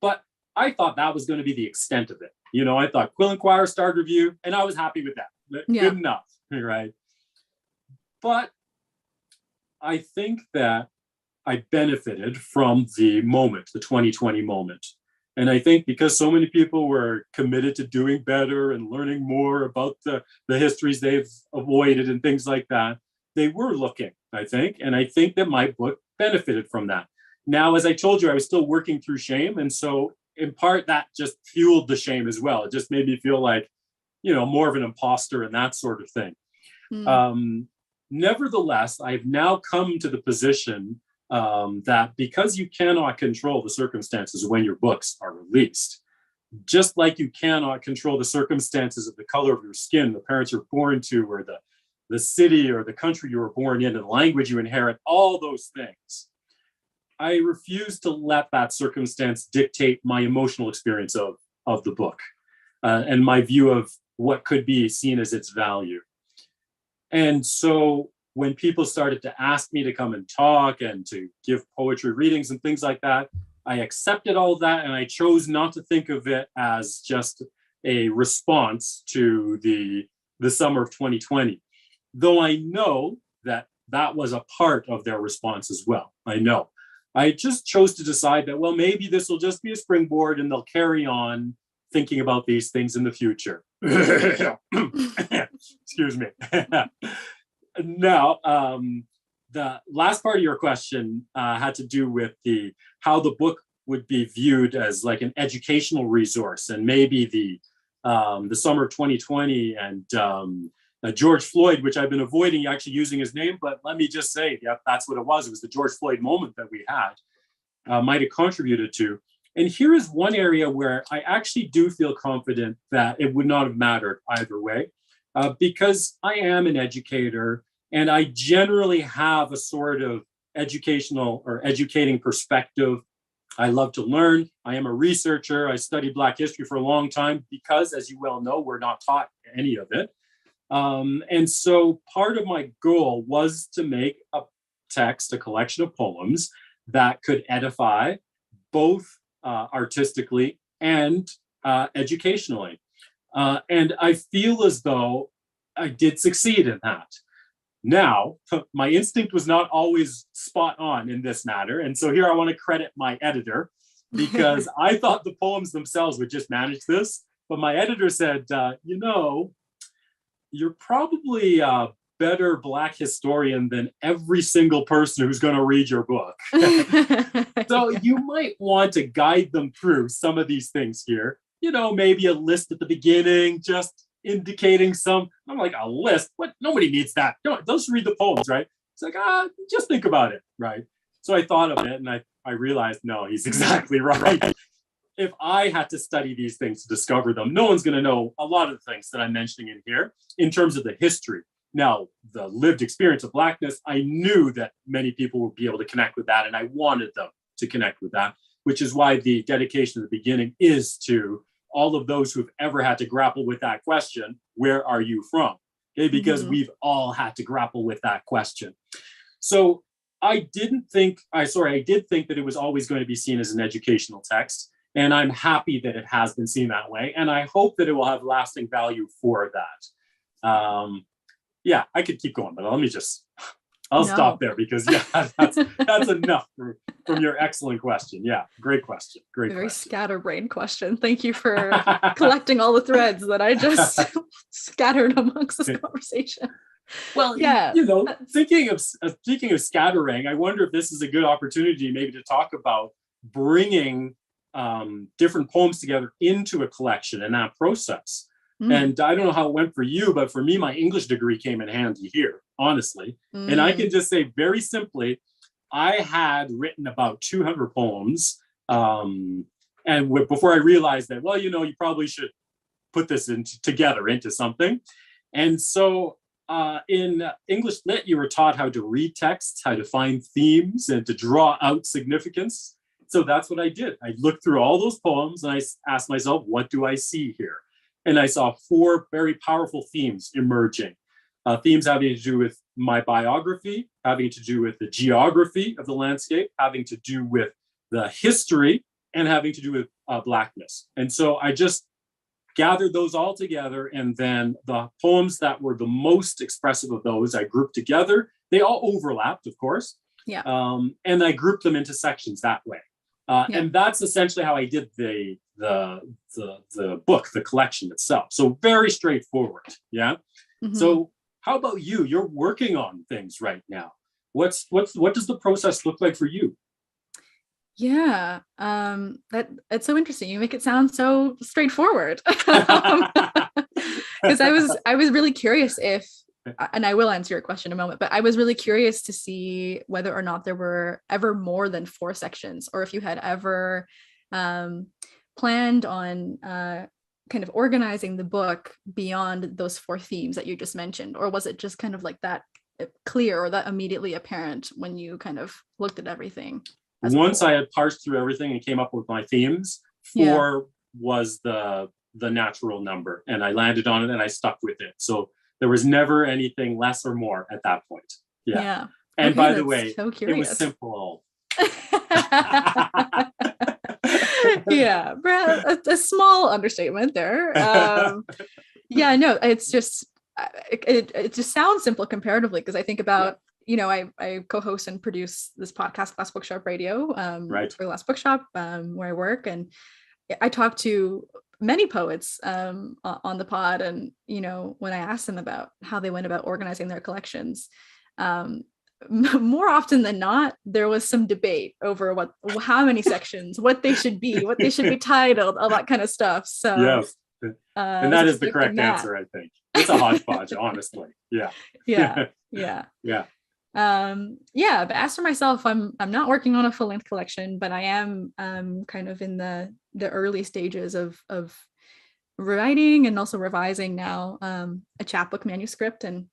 But I thought that was going to be the extent of it. You know, I thought Quill and Choir starred review, and I was happy with that. Good enough, right? But I think that I benefited from the moment, the 2020 moment. And I think because so many people were committed to doing better and learning more about the histories they've avoided and things like that, they were looking, I think. And I think that my book benefited from that. Now, as I told you, I was still working through shame. And so in part, that just fueled the shame as well. It just made me feel like, you know, more of an imposter and that sort of thing. Nevertheless, I've now come to the position that because you cannot control the circumstances when your books are released, just like you cannot control the circumstances of the color of your skin, the parents you're born to, or the city or the country you were born in, and the language you inherit, all those things, I refuse to let that circumstance dictate my emotional experience of the book and my view of what could be seen as its value. And so when people started to ask me to come and talk and to give poetry readings and things like that, I accepted all of that, and I chose not to think of it as just a response to the summer of 2020, though I know that that was a part of their response as well. I know. I just chose to decide that, well, maybe this will just be a springboard and they'll carry on thinking about these things in the future. Excuse me. Now, the last part of your question had to do with how the book would be viewed as like an educational resource, and maybe the summer of 2020 and George Floyd, which I've been avoiding actually using his name, but let me just say, yeah, that's what it was. It was the George Floyd moment that we had, might have contributed to. And here is one area where I actually do feel confident that it would not have mattered either way, because I am an educator and I generally have a sort of educational or educating perspective. I love to learn. I am a researcher. I studied Black history for a long time because, as you well know, we're not taught any of it. And so part of my goal was to make a text, a collection of poems that could edify both artistically and educationally. And I feel as though I did succeed in that. Now, my instinct was not always spot on in this matter. And so here I want to credit my editor, because I thought the poems themselves would just manage this. But my editor said, you're probably a better Black historian than every single person who's going to read your book. So you might want to guide them through some of these things here. Maybe a list at the beginning, just indicating some. I'm like, a list? What? Nobody needs that. Don't just read the poems, right? It's like, just think about it, right? So I thought of it, and I realized, no, he's exactly right. If I had to study these things to discover them, no one's going to know a lot of the things that I'm mentioning in here in terms of the history. Now, the lived experience of Blackness, I knew that many people would be able to connect with that, and I wanted them to connect with that, which is why the dedication at the beginning is to all of those who've ever had to grapple with that question, where are you from? Okay, because we've all had to grapple with that question. So I did think that it was always going to be seen as an educational text. And I'm happy that it has been seen that way. And I hope that it will have lasting value for that. I could keep going, but I'll stop there, because that's enough from your excellent question. Yeah, great question. Very scatterbrained question. Thank you for collecting all the threads that I just scattered amongst this conversation. Well, speaking of scattering, I wonder if this is a good opportunity maybe to talk about bringing different poems together into a collection and that process. And I don't know how it went for you, but for me, my English degree came in handy here, honestly. And I can just say very simply, I had written about 200 poems. And before I realized that, you probably should put this together into something. And so in English Lit, you were taught how to read texts, how to find themes, and to draw out significance. So that's what I did. I looked through all those poems and I asked myself, what do I see here? And I saw 4 very powerful themes emerging. Themes having to do with my biography, having to do with the geography of the landscape, having to do with the history, and having to do with Blackness. And so I just gathered those all together, and then the poems that were the most expressive of those, I grouped together. They all overlapped, of course. Yeah. And I grouped them into sections that way. And that's essentially how I did the book, the collection itself. So very straightforward. Yeah. So how about you? You're working on things right now. What does the process look like for you? Yeah, it's so interesting. You make it sound so straightforward. Because I was really curious if, and I will answer your question in a moment, but I was really curious to see whether or not there were ever more than 4 sections, or if you had ever planned on kind of organizing the book beyond those 4 themes that you just mentioned, or was it just kind of like that clear or that immediately apparent when you kind of looked at everything? Once I had parsed through everything and came up with my themes, 4 was the natural number, and I landed on it and I stuck with it. So there was never anything less or more at that point. Yeah. And by the way, it was simple. Yeah, a small understatement there. It's just it just sounds simple comparatively, because I think about I co-host and produce this podcast, Last Bookshop Radio, for Last Bookshop, where I work, and I talk to many poets on the pod, and when I asked them about how they went about organizing their collections, more often than not, there was some debate over how many sections, what they should be titled, all that kind of stuff. So yes, and that is the correct answer. I think it's a hodgepodge, honestly. Yeah. But as for myself, I'm not working on a full-length collection, but I am kind of in the early stages of writing and also revising now a chapbook manuscript. And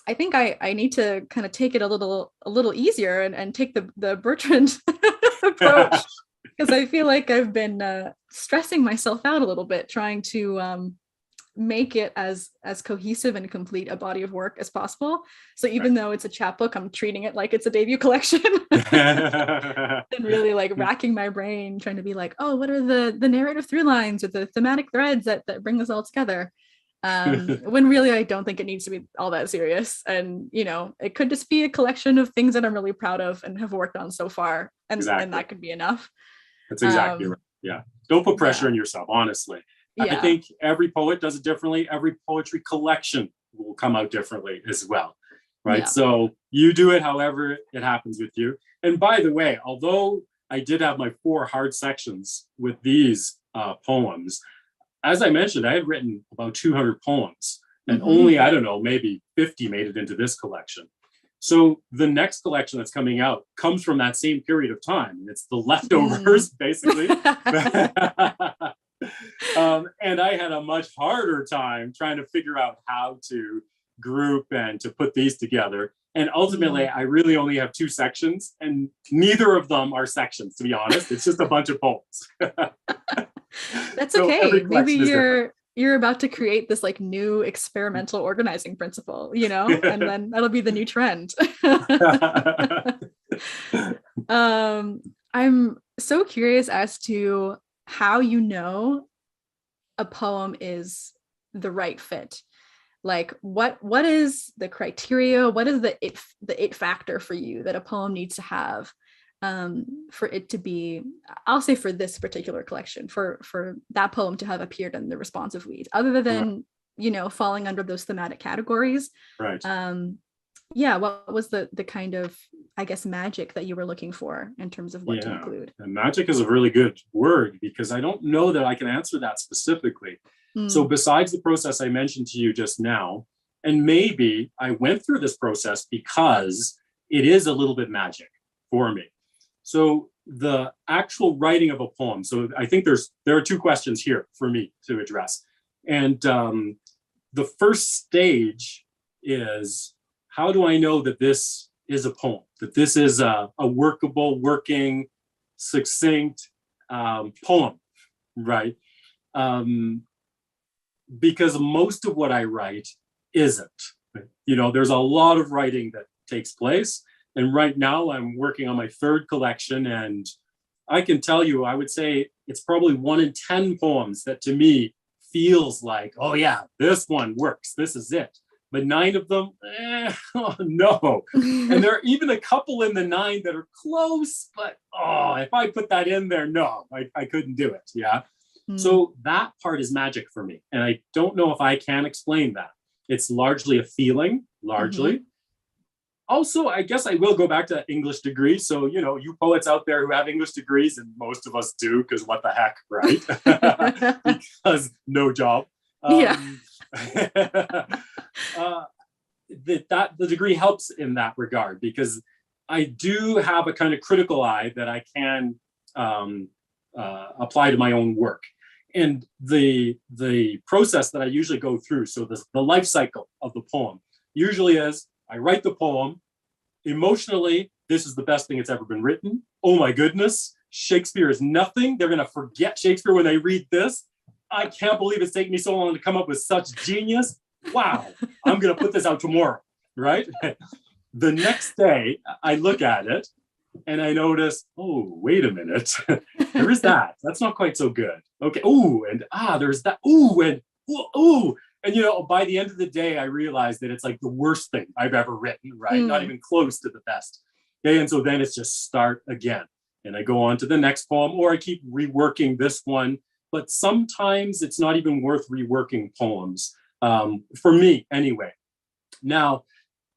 I think I need to kind of take it a little easier and take the Bertrand approach, because I feel like I've been stressing myself out a little bit trying to make it as cohesive and complete a body of work as possible. So even though it's a chapbook, I'm treating it like it's a debut collection and really like racking my brain trying to be like, oh, what are the narrative through lines or the thematic threads that bring this all together? when really I don't think it needs to be all that serious. And, you know, it could just be a collection of things that I'm really proud of and have worked on so far. And that could be enough. That's exactly right. Yeah. Don't put pressure on yourself, honestly. I think every poet does it differently. Every poetry collection will come out differently as well. Right. Yeah. So you do it however it happens with you. And by the way, although I did have my 4 hard sections with these poems, as I mentioned, I had written about 200 poems and only, I don't know, maybe 50 made it into this collection. So the next collection that's coming out comes from that same period of time. It's the leftovers, basically. And I had a much harder time trying to figure out how to group and to put these together. And ultimately, I really only have 2 sections, and neither of them are sections, to be honest. It's just a bunch of poems. That's so okay. Maybe you're about to create this like new experimental organizing principle, you know, and then that'll be the new trend. I'm so curious as to how you know a poem is the right fit. Like what is the criteria? What is the it factor for you that a poem needs to have for it to be, I'll say for this particular collection, for that poem to have appeared in the Responsive Weeds, other than, you know, falling under those thematic categories. Right. What was the kind of, I guess, magic that you were looking for in terms of what to include? And magic is a really good word, because I don't know that I can answer that specifically. So besides the process I mentioned to you just now, and maybe I went through this process because it is a little bit magic for me. So the actual writing of a poem. So I think there are 2 questions here for me to address. And the first stage is, how do I know that this is a poem, that this is a workable, working, succinct poem, right? Because most of what I write isn't. You know, there's a lot of writing that takes place. And right now I'm working on my 3rd collection. And I can tell you, I would say it's probably 1 in 10 poems that to me feels like, oh yeah, this one works. This is it. But 9 of them, oh, no. And there are even a couple in the 9 that are close, but if I put that in there, no, I couldn't do it. Yeah. So that part is magic for me. And I don't know if I can explain that. It's largely a feeling, largely. Also, I guess I will go back to English degree. So, you know, you poets out there who have English degrees, and most of us do, because what the heck, right? Because no job. The degree helps in that regard, because I do have a kind of critical eye that I can apply to my own work. And the process that I usually go through, so the life cycle of the poem usually is, I write the poem. Emotionally, this is the best thing that's ever been written. Oh my goodness, Shakespeare is nothing. They're going to forget Shakespeare when they read this. I can't believe it's taken me so long to come up with such genius. Wow, I'm going to put this out tomorrow, right? The next day, I look at it and I notice, oh, wait a minute. There is that. That's not quite so good. Okay. Ooh, and there's that. Ooh, and ooh. And, you know, by the end of the day, I realized that it's like the worst thing I've ever written, right? Not even close to the best. Okay. And so then it's just start again. And I go on to the next poem, or I keep reworking this one. But sometimes it's not even worth reworking poems, for me anyway. Now,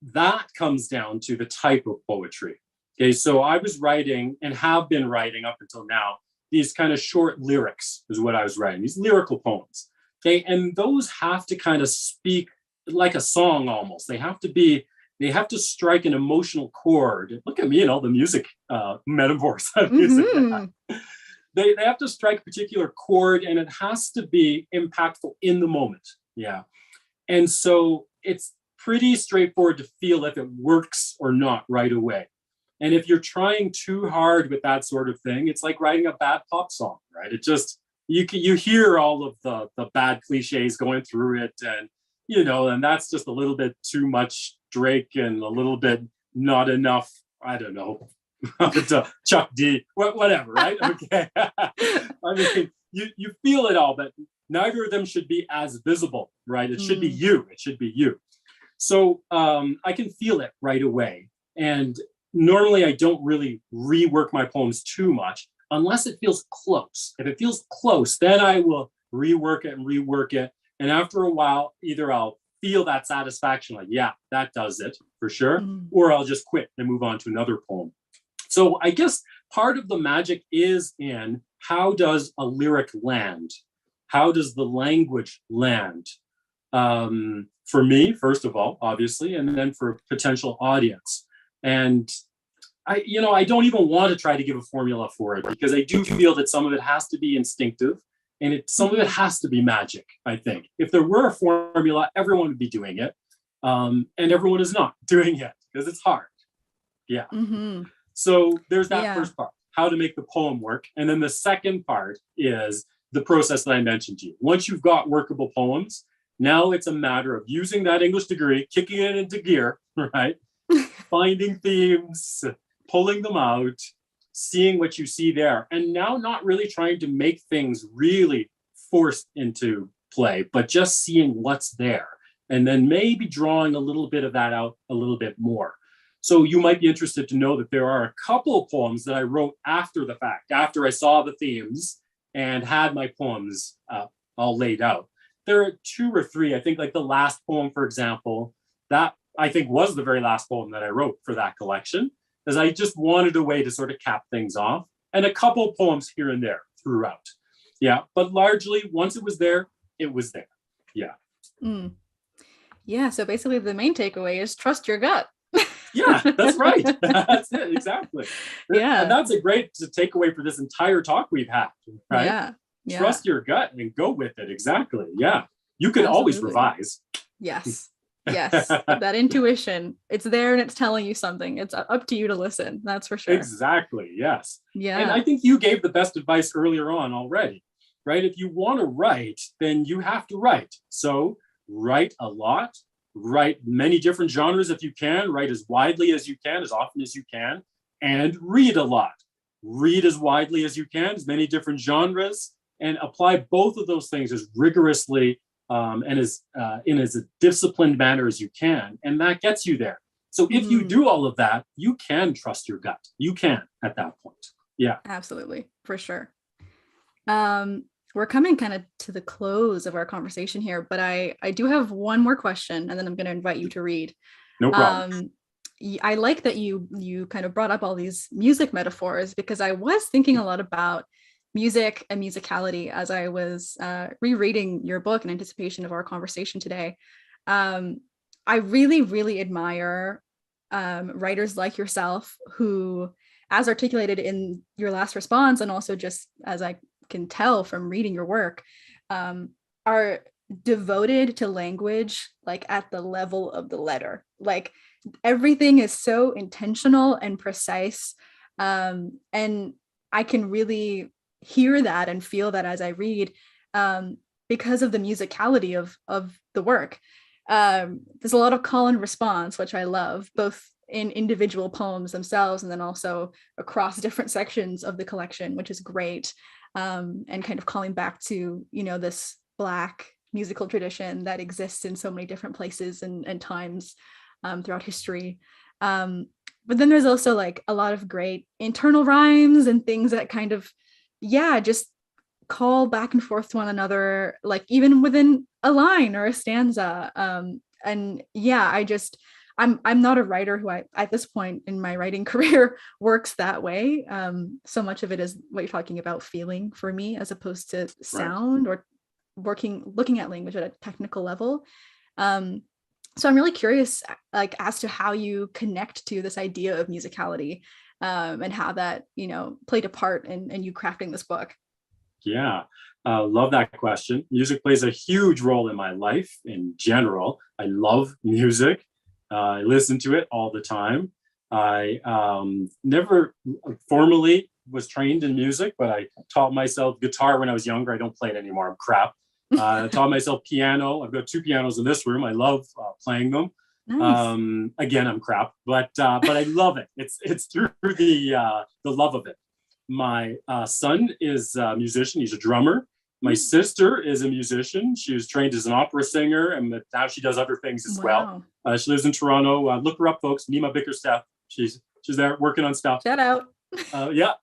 that comes down to the type of poetry. Okay, so I was writing, and have been writing up until now, these kind of short lyrics is what I was writing, these lyrical poems. Okay, and those have to kind of speak like a song almost. They have to strike an emotional chord. Look at me and all the music metaphors I'm using. They have to strike a particular chord, and it has to be impactful in the moment. Yeah. And so it's pretty straightforward to feel if it works or not right away. And if you're trying too hard with that sort of thing, it's like writing a bad pop song, right? It just, you hear all of the bad cliches going through it, and, you know, and that's just a little bit too much Drake and a little bit not enough, I don't know, Chuck D, whatever, right? Okay. I mean, you feel it all, but neither of them should be as visible, right? It should be you. It should be you. So I can feel it right away. And normally I don't really rework my poems too much unless it feels close. If it feels close, then I will rework it and rework it. And after a while, either I'll feel that satisfaction, like, yeah, that does it for sure, or I'll just quit and move on to another poem. So I guess part of the magic is in how does a lyric land? How does the language land? For me, first of all, obviously, and then for a potential audience. And I don't even want to try to give a formula for it, because I do feel that some of it has to be instinctive and some of it has to be magic, I think. If there were a formula, everyone would be doing it. And everyone is not doing it because it's hard. Yeah. So there's that first part, how to make the poem work. And then the second part is the process that I mentioned to you. Once you've got workable poems, now it's a matter of using that English degree, kicking it into gear, right? Finding themes, pulling them out, seeing what you see there. And now not really trying to make things really forced into play, but just seeing what's there. And then maybe drawing a little bit of that out a little bit more. So you might be interested to know that there are a couple of poems that I wrote after the fact, after I saw the themes and had my poems all laid out. There are 2 or 3, I think, like the last poem, for example, that I think was the very last poem that I wrote for that collection, because I just wanted a way to sort of cap things off, and a couple of poems here and there throughout. Yeah, but largely, once it was there, it was there. Yeah. Yeah, so basically the main takeaway is trust your gut. Yeah, that's right. That's it, exactly. Yeah. And that's a great takeaway for this entire talk we've had, right? Yeah. Trust your gut and go with it. Exactly. Yeah. You can always revise. Yes. Yes. That intuition, it's there and it's telling you something. It's up to you to listen. That's for sure. Exactly. Yes. Yeah. And I think you gave the best advice earlier on already, right? If you want to write, then you have to write. So write a lot, write many different genres if you can, write as widely as you can, as often as you can, and read a lot. Read as widely as you can, as many different genres, and apply both of those things as rigorously and as in as a disciplined manner as you can. And that gets you there. So if you do all of that, you can trust your gut. You can at that point. Yeah. Absolutely. For sure. We're coming kind of to the close of our conversation here, but I do have one more question, and then I'm going to invite you to read. No problem. I like that you kind of brought up all these music metaphors, because I was thinking a lot about music and musicality as I was rereading your book in anticipation of our conversation today. I really, really admire writers like yourself who, as articulated in your last response, and also just as I can tell from reading your work, are devoted to language, like at the level of the letter. Like everything is so intentional and precise. And I can really hear that and feel that as I read, because of the musicality of the work. There's a lot of call and response, which I love, both in individual poems themselves and then also across different sections of the collection, which is great. And kind of calling back to, this Black musical tradition that exists in so many different places and times throughout history. But then there's also like a lot of great internal rhymes and things that kind of, just call back and forth to one another, like even within a line or a stanza. I'm not a writer who at this point in my writing career works that way. So much of it is what you're talking about, feeling for me, as opposed to sound, or looking at language at a technical level. So I'm really curious, like, as to how you connect to this idea of musicality, and how that, played a part in you crafting this book. Yeah, love that question. Music plays a huge role in my life in general. I love music. I listen to it all the time. I never formally was trained in music, but I taught myself guitar when I was younger. I don't play it anymore. I'm crap. I taught myself piano. I've got 2 pianos in this room. I love playing them. Nice. Again, I'm crap, but I love it. It's through the love of it. My son is a musician. He's a drummer. My sister is a musician. She was trained as an opera singer, and now she does other things as well. She lives in Toronto. Look her up, folks. Nima Bickersteth. She's there working on stuff. Shout out. Yeah.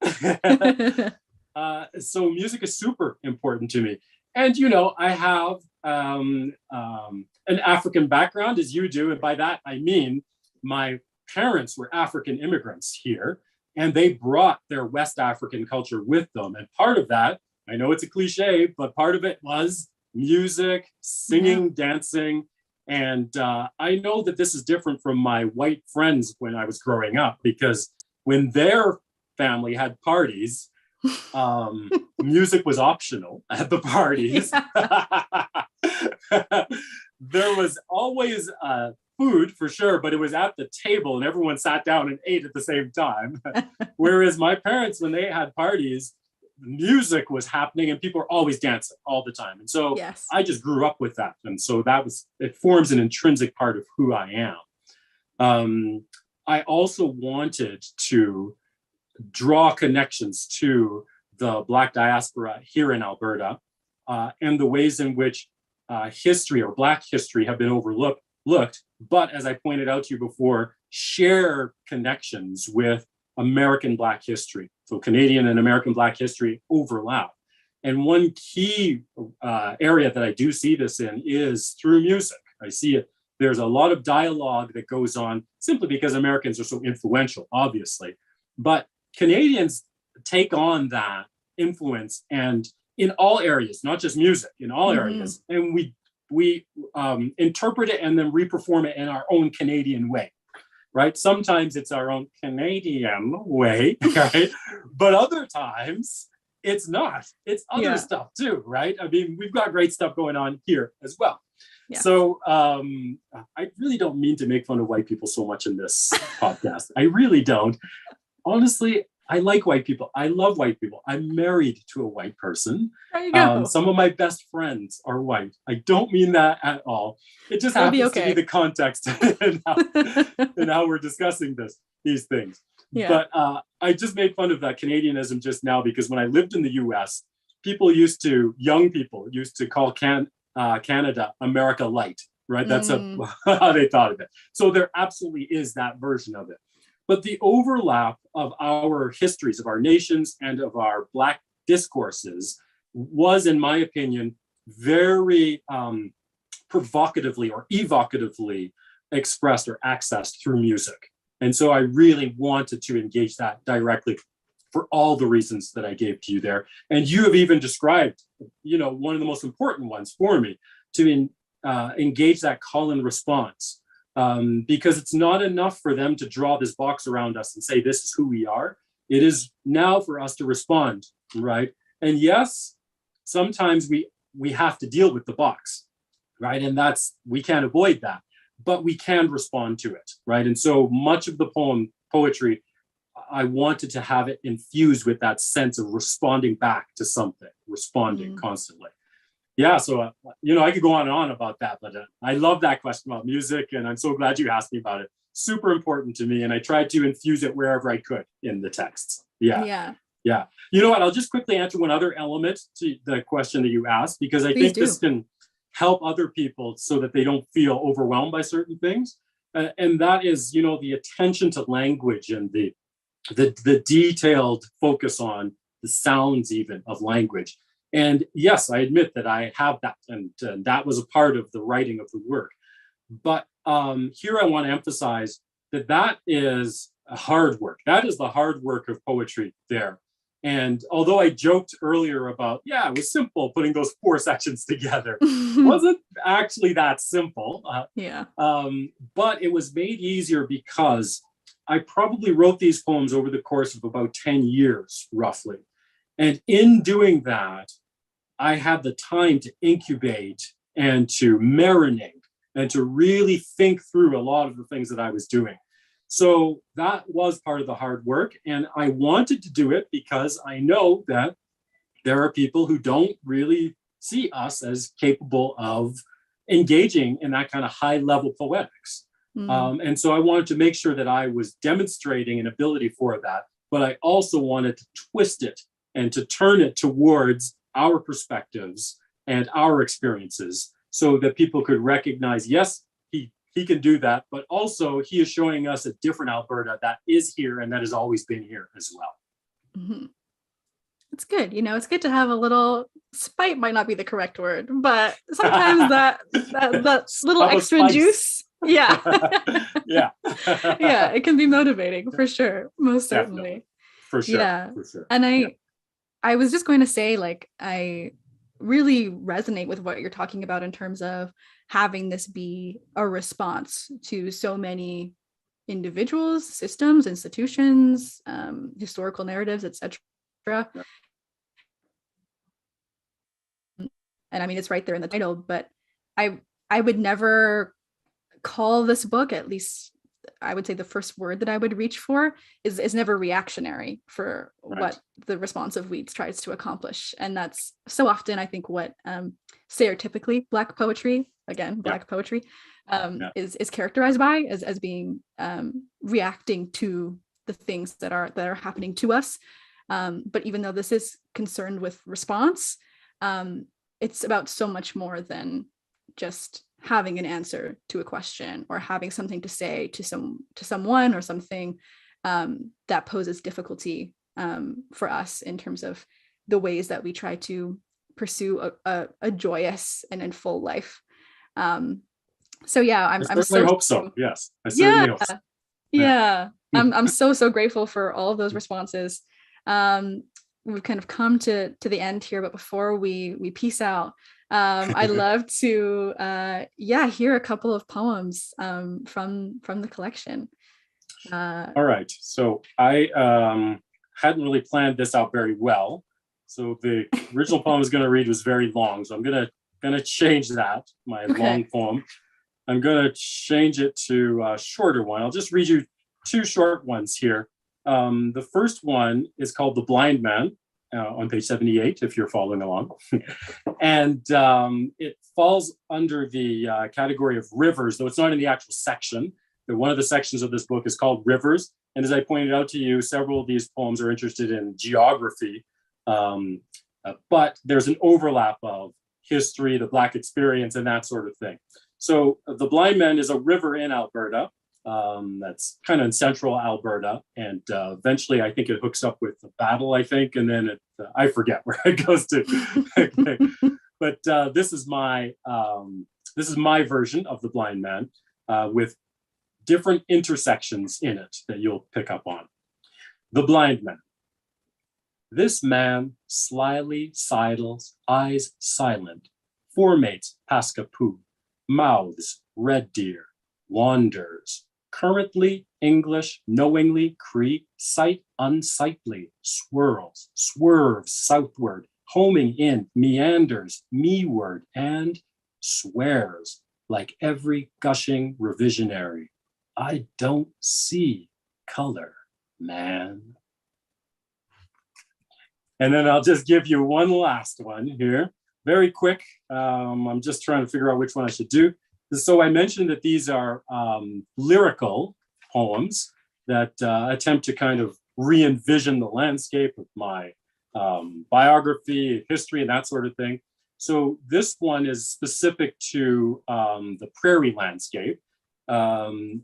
So music is super important to me. And, I have an African background, as you do. And by that, I mean, my parents were African immigrants here, and they brought their West African culture with them. And part of that, I know it's a cliche, but part of it was music, singing, dancing. And I know that this is different from my white friends when I was growing up, because when their family had parties, music was optional at the parties. There was always food for sure, but it was at the table and everyone sat down and ate at the same time. Whereas my parents, when they had parties, music was happening and people were always dancing all the time. And so I just grew up with that. And so it forms an intrinsic part of who I am. I also wanted to draw connections to the Black diaspora here in Alberta, and the ways in which history or Black history have been overlooked, but as I pointed out to you before, share connections with American Black history. So Canadian and American Black history overlap. And one key area that I do see this in is through music. I see it. There's a lot of dialogue that goes on simply because Americans are so influential, obviously. But Canadians take on that influence, and in all areas, not just music, in all areas. And we interpret it and then reperform it in our own Canadian way, right? Sometimes it's our own Canadian way, right? But other times it's not. It's other stuff too, right? I mean, we've got great stuff going on here as well. Yeah. So I really don't mean to make fun of white people so much in this podcast. I really don't. Honestly, I like white people. I love white people. I'm married to a white person. There you go. Some of my best friends are white. I don't mean that at all. It just happens to be the context in how we're discussing these things. Yeah. But I just made fun of that Canadianism just now, because when I lived in the US, young people used to call Canada America Light, right? That's how they thought of it. So there absolutely is that version of it. But the overlap of our histories, of our nations, and of our Black discourses was, in my opinion, very provocatively or evocatively expressed or accessed through music. And so I really wanted to engage that directly for all the reasons that I gave to you there. And you have even described, one of the most important ones for me, to engage that call and response. Because it's not enough for them to draw this box around us and say, this is who we are. It is now for us to respond, right? And yes, sometimes we have to deal with the box, right? And we can't avoid that, but we can respond to it, right? And so much of the poetry, I wanted to have it infused with that sense of responding back to something, responding constantly. Yeah, so, I could go on and on about that, but I love that question about music, and I'm so glad you asked me about it. Super important to me, and I tried to infuse it wherever I could in the texts. Yeah. You know what? I'll just quickly answer one other element to the question that you asked, because I think this can help other people so that they don't feel overwhelmed by certain things. And that is, the attention to language and the detailed focus on the sounds even of language. And yes, I admit that I have that, and that was a part of the writing of the work. But here I want to emphasize that is a hard work. That is the hard work of poetry there. And although I joked earlier about, it was simple putting those 4 sections together, wasn't actually that simple. But it was made easier because I probably wrote these poems over the course of about 10 years, roughly. And in doing that, I had the time to incubate and to marinate and to really think through a lot of the things that I was doing. So that was part of the hard work. And I wanted to do it because I know that there are people who don't really see us as capable of engaging in that kind of high level poetics. And so I wanted to make sure that I was demonstrating an ability for that, but I also wanted to twist it and to turn it towards our perspectives and our experiences so that people could recognize, yes, he can do that, but also he is showing us a different Alberta that is here and that has always been here as well. Mm-hmm. It's good. It's good to have a little spite, might not be the correct word, but sometimes that little extra spice. Juice. Yeah. Yeah. Yeah, it can be motivating for sure. Most certainly. Definitely. For sure. Yeah. For sure. And I was just going to say, like, I really resonate with what you're talking about in terms of having this be a response to so many individuals, systems, institutions, historical narratives, etc. Yeah. And I mean, it's right there in the title, but I would never call this book, at least I would say the first word that I would reach for is never reactionary for right. What the responsive Weeds tries to accomplish. And that's so often, I think, what stereotypically Black poetry, again, Black poetry, is characterized by as being reacting to the things that are happening to us. But even though this is concerned with response, it's about so much more than just having an answer to a question or having something to say to someone or something that poses difficulty for us in terms of the ways that we try to pursue a joyous and full life. So yeah, I certainly hope so. Yes, I certainly hope so. Yeah. I'm so grateful for all of those responses. We've kind of come to the end here, but before we peace out, I'd love to hear a couple of poems from the collection. All right. So I hadn't really planned this out very well. So the original poem I was going to read was very long. So I'm gonna change that, my long poem. I'm going to change it to a shorter one. I'll just read you two short ones here. The first one is called The Blind Man, on page 78, if you're following along. And it falls under the category of rivers, though it's not in the actual section. One of the sections of this book is called Rivers. And as I pointed out to you, several of these poems are interested in geography, but there's an overlap of history, the Black experience, and that sort of thing. So The Blind Man is a river in Alberta. That's kind of in central Alberta, and eventually I think it hooks up with the Battle, I think, and then I forget where it goes to. Okay. But this is my version of The Blind Man with different intersections in it that you'll pick up on. The Blind Man. This man slyly sidles, eyes silent, formates Pascapoo, mouths red deer, wanders, currently English, knowingly Cree, sight unsightly, swirls, swerves southward, homing in, meanders, me-ward, and swears like every gushing revisionary. I don't see color, man. And then I'll just give you one last one here, very quick. I'm just trying to figure out which one I should do. So I mentioned that these are lyrical poems that attempt to kind of re-envision the landscape of my biography, history, and that sort of thing. So this one is specific to the prairie landscape. One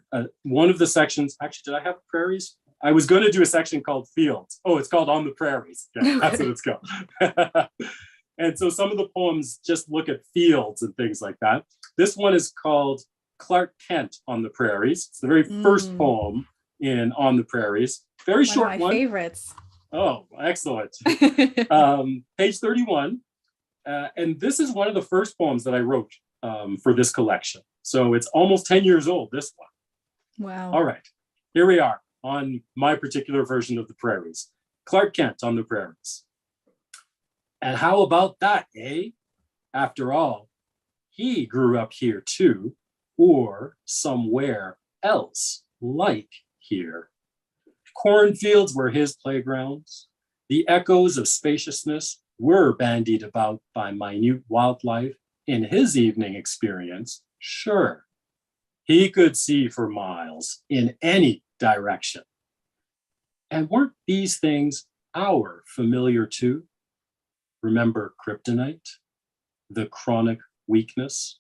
of the sections, actually, did I have prairies? I was going to do a section called Fields. Oh, it's called On the Prairies. Yeah, that's what it's called. And so some of the poems just look at fields and things like that. This one is called Clark Kent on the Prairies. It's the very first poem in On the Prairies. Very short one. One of my favorites. Oh, excellent. Page 31. And this is one of the first poems that I wrote for this collection. So it's almost 10 years old, this one. Wow. All right, here we are on my particular version of the Prairies. Clark Kent on the Prairies. And how about that, eh? After all, he grew up here too, or somewhere else like here. Cornfields were his playgrounds. The echoes of spaciousness were bandied about by minute wildlife in his evening experience. Sure, he could see for miles in any direction. And weren't these things our familiar too? remember kryptonite, the chronic weakness,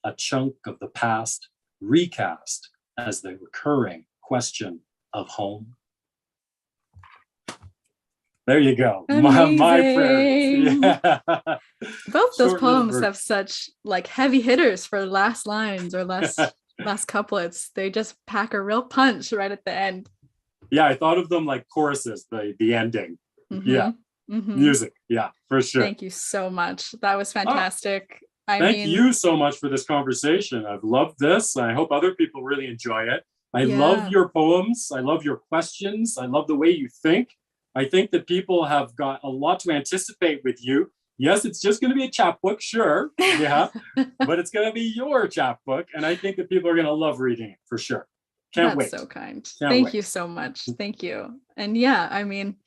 a chunk of the past recast as the recurring question of home. There you go. My Prairies. Yeah. Both those poems have such like heavy hitters for last lines or last couplets. They just pack a real punch right at the end. Yeah, I thought of them like choruses, the ending. Mm-hmm. Yeah. Mm-hmm. Music. Yeah, for sure. Thank you so much. That was fantastic. Thank you so much for this conversation. I've loved this. I hope other people really enjoy it. I love your poems. I love your questions. I love the way you think. I think that people have got a lot to anticipate with you. Yes, it's just going to be a chapbook, sure. Yeah, but it's going to be your chapbook. And I think that people are going to love reading it for sure. Can't wait. That's so kind. Thank you so much. Thank you. And yeah, I mean,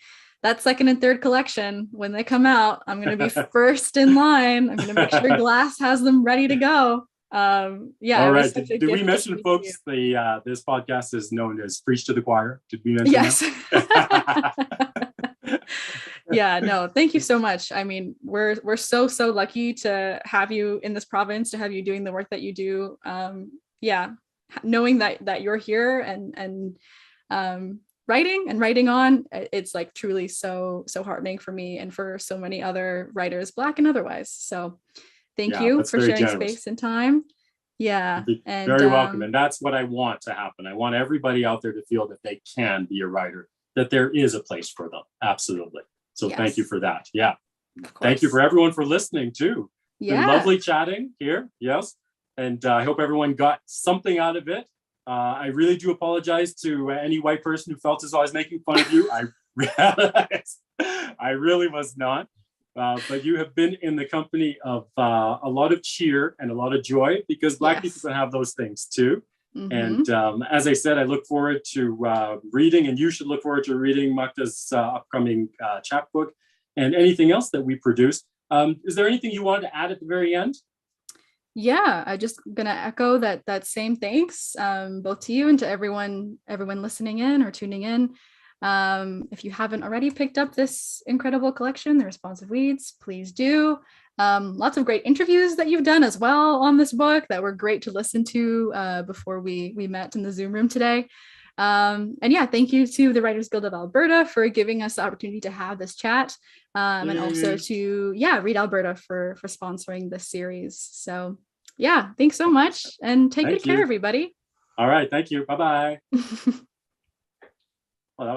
that second and third collection, when they come out, I'm going to be first in line. I'm going to make sure Glass has them ready to go. Yeah. All right. Did we mention, folks, this podcast is known as Preach to the Choir? Did we mention that? Yeah, no, thank you so much. I mean, we're so lucky to have you in this province, to have you doing the work that you do. Yeah, knowing that you're here and writing on, it's like truly so heartening for me and for so many other writers, Black and otherwise. So thank you for sharing space and time. Yeah. And very welcome. And that's what I want to happen. I want everybody out there to feel that they can be a writer, that there is a place for them. Absolutely. So thank you for that. Yeah. Thank you for everyone for listening too. Yeah. Been lovely chatting here. Yes. And I hope everyone got something out of it. I really do apologize to any white person who felt as though I was making fun of you. I realized I really was not. But you have been in the company of a lot of cheer and a lot of joy, because Black people can have those things too. Mm-hmm. And as I said, I look forward to reading, and you should look forward to reading Makda's upcoming chapbook and anything else that we produce. Is there anything you wanted to add at the very end? Yeah, I'm just gonna echo that same thanks, both to you and to everyone listening in or tuning in. If you haven't already picked up this incredible collection, The Responsive Weeds, please do. Lots of great interviews that you've done as well on this book that were great to listen to before we met in the Zoom room today. And yeah, thank you to the Writers Guild of Alberta for giving us the opportunity to have this chat, and also to Read Alberta for sponsoring this series. So yeah, thanks so much, and take good care, everybody. All right, thank you. Bye-bye.